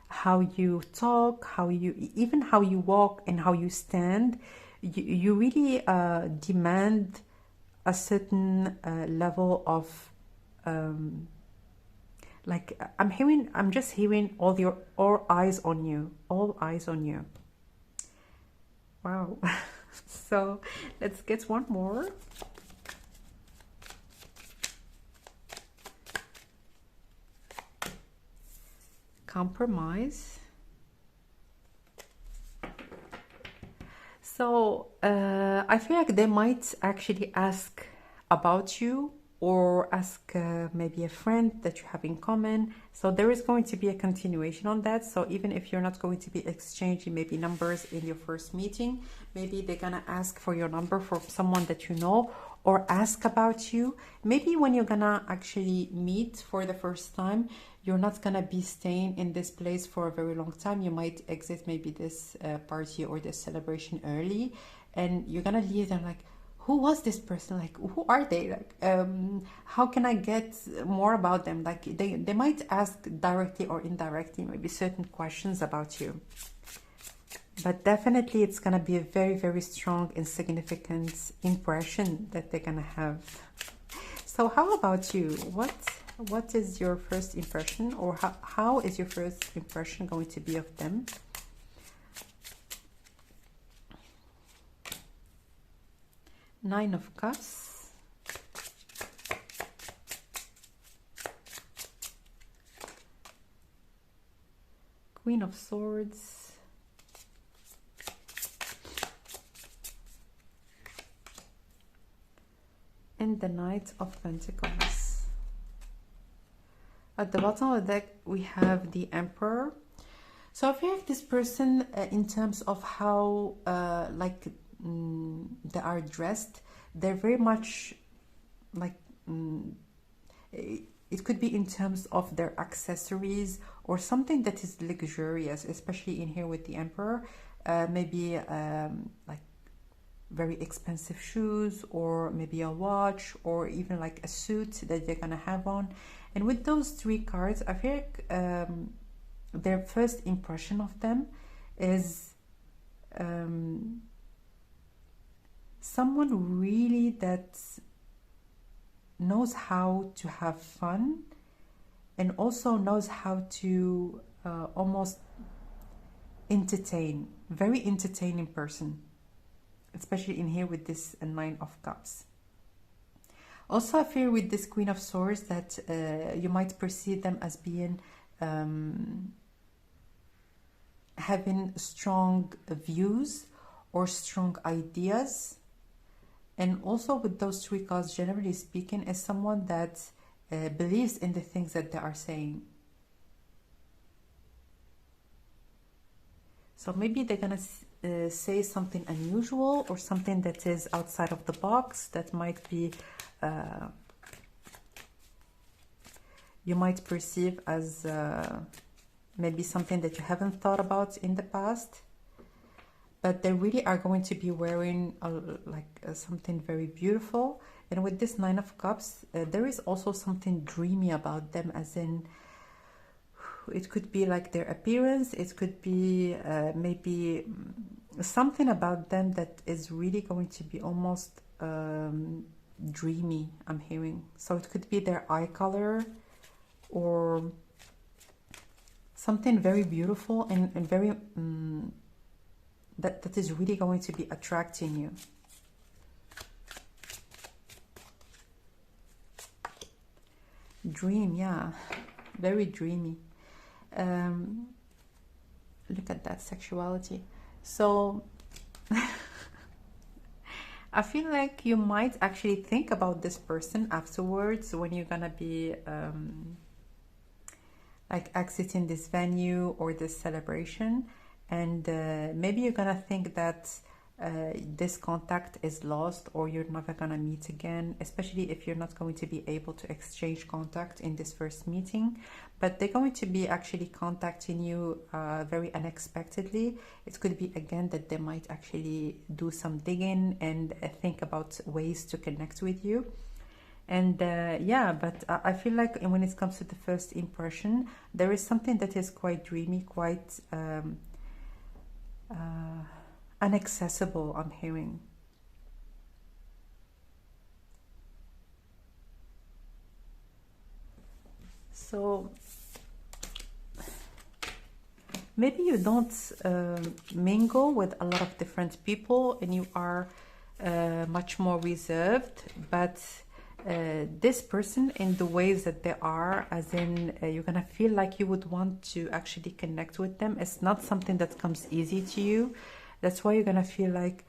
how you talk, how you walk, and how you stand. You really demand a certain level of like I'm just hearing all eyes on you, all eyes on you. Wow. So let's get one more. Compromise. So I feel like they might actually ask about you, or ask maybe a friend that you have in common. So there is going to be a continuation on that. So even if you're not going to be exchanging maybe numbers in your first meeting, maybe they're gonna ask for your number for someone that you know, or ask about you. Maybe when you're gonna actually meet for the first time, you're not gonna be staying in this place for a very long time. You might exit maybe this party or this celebration early, and you're gonna leave them like, who was this person? Like, who are they? Like, how can I get more about them? Like, they might ask directly or indirectly maybe certain questions about you. But definitely it's gonna be a very, very strong and significant impression that they're gonna have. So how about you? What is your first impression, or how is your first impression going to be of them? Nine of Cups. Queen of Swords. And the Knight of Pentacles. At the bottom of the deck, we have the Emperor. So I feel like this person, in terms of how, they are dressed, they're very much like it could be in terms of their accessories or something that is luxurious, especially in here with the Emperor. Maybe like very expensive shoes, or maybe a watch, or even like a suit that they're gonna have on. And with those three cards, I feel like their first impression of them is someone really that knows how to have fun, and also knows how to almost entertain. Very entertaining person, especially in here with this Nine of Cups. Also, I feel with this Queen of Swords that you might perceive them as being having strong views or strong ideas. And also with those three cards, generally speaking, is someone that believes in the things that they are saying. So maybe they're gonna say something unusual or something that is outside of the box, that might be you might perceive as maybe something that you haven't thought about in the past, but they really are going to be wearing something very beautiful. And with this Nine of Cups, there is also something dreamy about them, as in it could be like their appearance, it could be maybe something about them that is really going to be almost dreamy, I'm hearing. So it could be their eye color, or something very beautiful and very that is really going to be attracting you. Dream, yeah, very dreamy. Look at that sexuality. So I feel like you might actually think about this person afterwards, when you're gonna be like exiting this venue or this celebration, and maybe you're gonna think that this contact is lost, or you're never gonna meet again, especially if you're not going to be able to exchange contact in this first meeting. But they're going to be actually contacting you very unexpectedly. It could be again that they might actually do some digging and think about ways to connect with you. And yeah, but I feel like when it comes to the first impression, there is something that is quite dreamy, quite inaccessible, I'm hearing. So maybe you don't mingle with a lot of different people, and you are much more reserved, but this person, in the ways that they are, as in you're gonna feel like you would want to actually connect with them. It's not something that comes easy to you. That's why you're gonna feel like,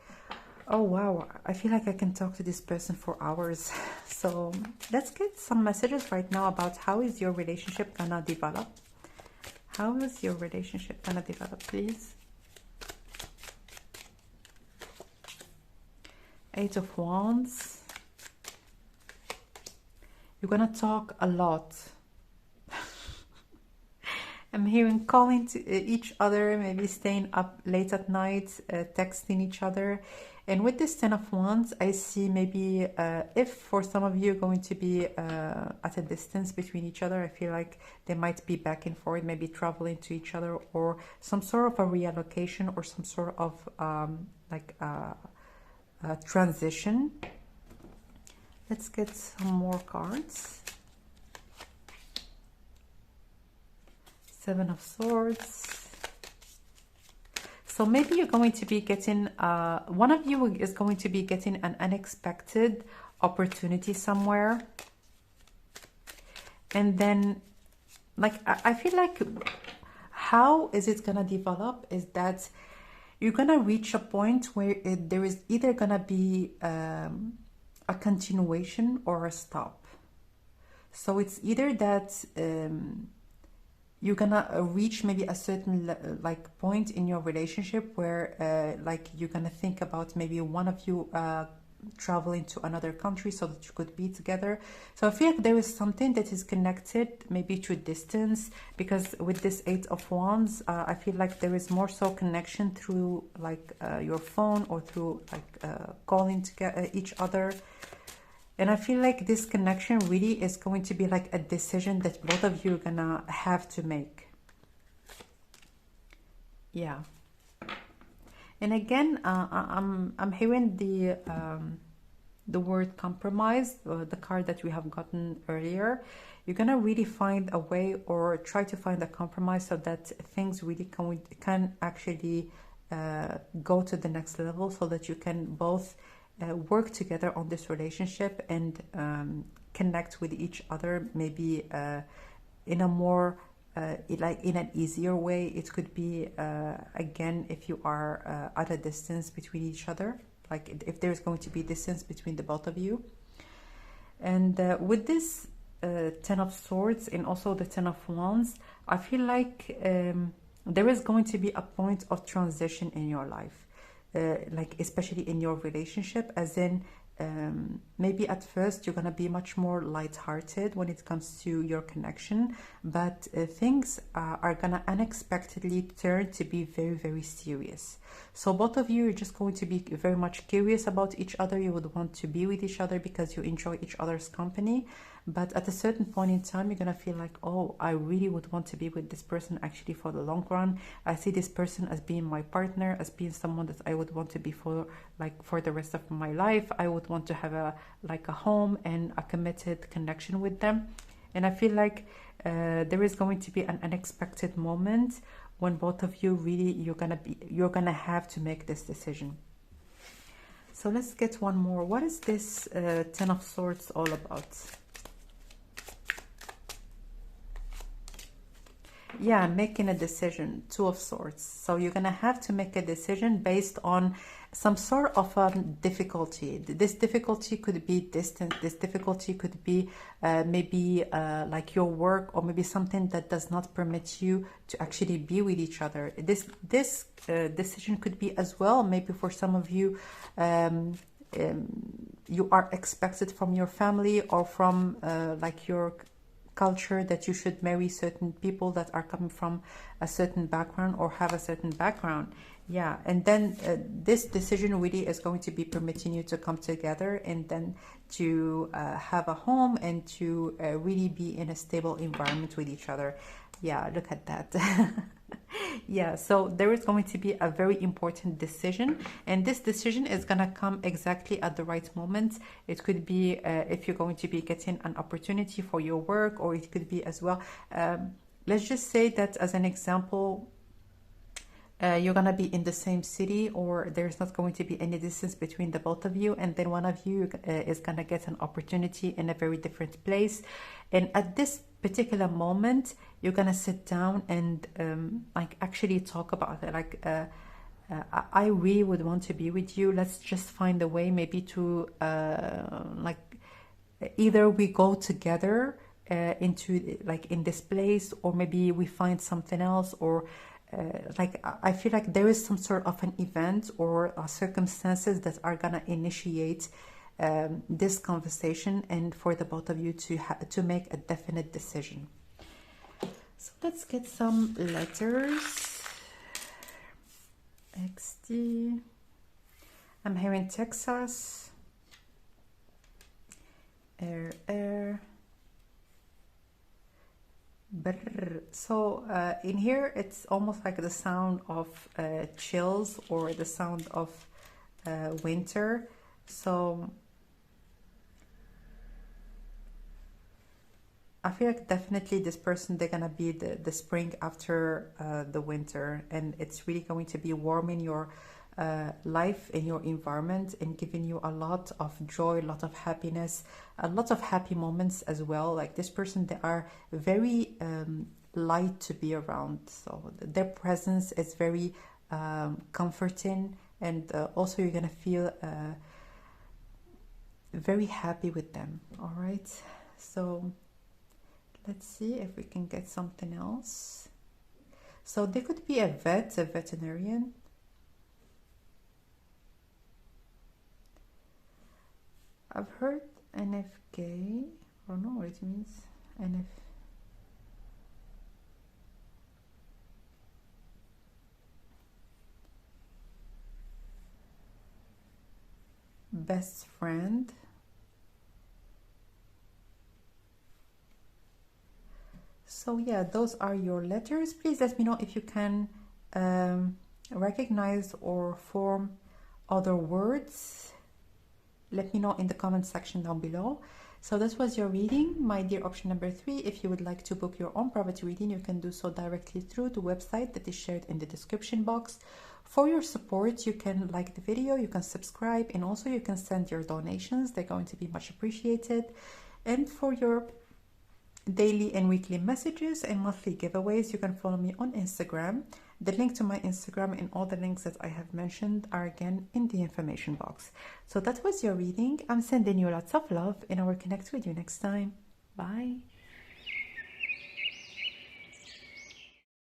oh wow, I feel like I can talk to this person for hours. So let's get some messages right now about how is your relationship gonna develop. How is your relationship gonna develop, please? Eight of Wands. You're gonna talk a lot. I'm hearing calling to each other, maybe staying up late at night, texting each other. And with this Ten of Wands, I see maybe if for some of you are going to be at a distance between each other, I feel like they might be back and forth, maybe traveling to each other, or some sort of a reallocation, or some sort of transition. Let's get some more cards. Seven of Swords. So maybe you're going to be getting, one of you is going to be getting an unexpected opportunity somewhere. And then, like, I feel like how is it going to develop is that you're going to reach a point where there is either going to be a continuation or a stop. So it's either that you're gonna reach maybe a certain point in your relationship where like you're gonna think about maybe one of you traveling to another country so that you could be together. So I feel like there is something that is connected, maybe through distance, because with this Eight of Wands, I feel like there is more so connection through like your phone or through like calling to each other. And I feel like this connection really is going to be like a decision that both of you are gonna have to make. Yeah. And again, I'm hearing the word compromise, the card that we have gotten earlier. You're gonna really find a way, or try to find a compromise, so that things really can actually go to the next level, so that you can both work together on this relationship and connect with each other, maybe in a more like in an easier way. It could be again, if you are at a distance between each other, like if there's going to be distance between the both of you. And with this Ten of Swords and also the Ten of Wands, I feel like there is going to be a point of transition in your life, like especially in your relationship, as in maybe at first you're going to be much more lighthearted when it comes to your connection, but things are going to unexpectedly turn to be very, very serious. So both of you are just going to be very much curious about each other. You would want to be with each other because you enjoy each other's company. But at a certain point in time, you're going to feel like, oh, I really would want to be with this person actually for the long run. I see this person as being my partner, as being someone that I would want to be for the rest of my life. I would want to have a home and a committed connection with them. And I feel like there is going to be an unexpected moment when both of you really, you're gonna have to make this decision. So let's get one more. What is this Ten of Swords all about? Yeah, making a decision. Two of Swords. So you're gonna have to make a decision based on some sort of difficulty. This difficulty could be distance. This difficulty could be maybe like your work, or maybe something that does not permit you to actually be with each other. This decision could be as well, maybe for some of you, you are expected from your family or from like your culture that you should marry certain people that are coming from a certain background or have a certain background. Yeah, and then this decision really is going to be permitting you to come together and then to have a home and to really be in a stable environment with each other. Yeah, look at that. Yeah, so there is going to be a very important decision, and this decision is going to come exactly at the right moment. It could be if you're going to be getting an opportunity for your work, or it could be as well, let's just say that as an example, you're going to be in the same city, or there's not going to be any distance between the both of you, and then one of you is going to get an opportunity in a very different place. And at this particular moment, you're going to sit down and like actually talk about it, like I really would want to be with you. Let's just find a way maybe to like either we go together into like in this place, or maybe we find something else, or like I feel like there is some sort of an event or circumstances that are gonna initiate this conversation, and for the both of you to make a definite decision. So let's get some letters. XD. I'm here in Texas. Air. Brr. So in here, it's almost like the sound of chills, or the sound of winter. So I feel like definitely this person, they're gonna be the spring after the winter, and it's really going to be warming your life in your environment and giving you a lot of joy, a lot of happiness, a lot of happy moments as well. Like this person, they are very light to be around, so their presence is very comforting, and also you're gonna feel very happy with them. All right, so let's see if we can get something else. So they could be a veterinarian. I've heard NFK. I don't know what it means. NF. Best friend. So yeah, those are your letters. Please let me know if you can recognize or form other words. Let me know in the comment section down below. So this was your reading, my dear option number 3. If you would like to book your own private reading, you can do so directly through the website that is shared in the description box. For your support, you can like the video, you can subscribe, and also you can send your donations. They're going to be much appreciated. And for your daily and weekly messages and monthly giveaways, you can follow me on Instagram. The link to my Instagram and all the links that I have mentioned are again in the information box. So that was your reading. I'm sending you lots of love and I will connect with you next time. Bye.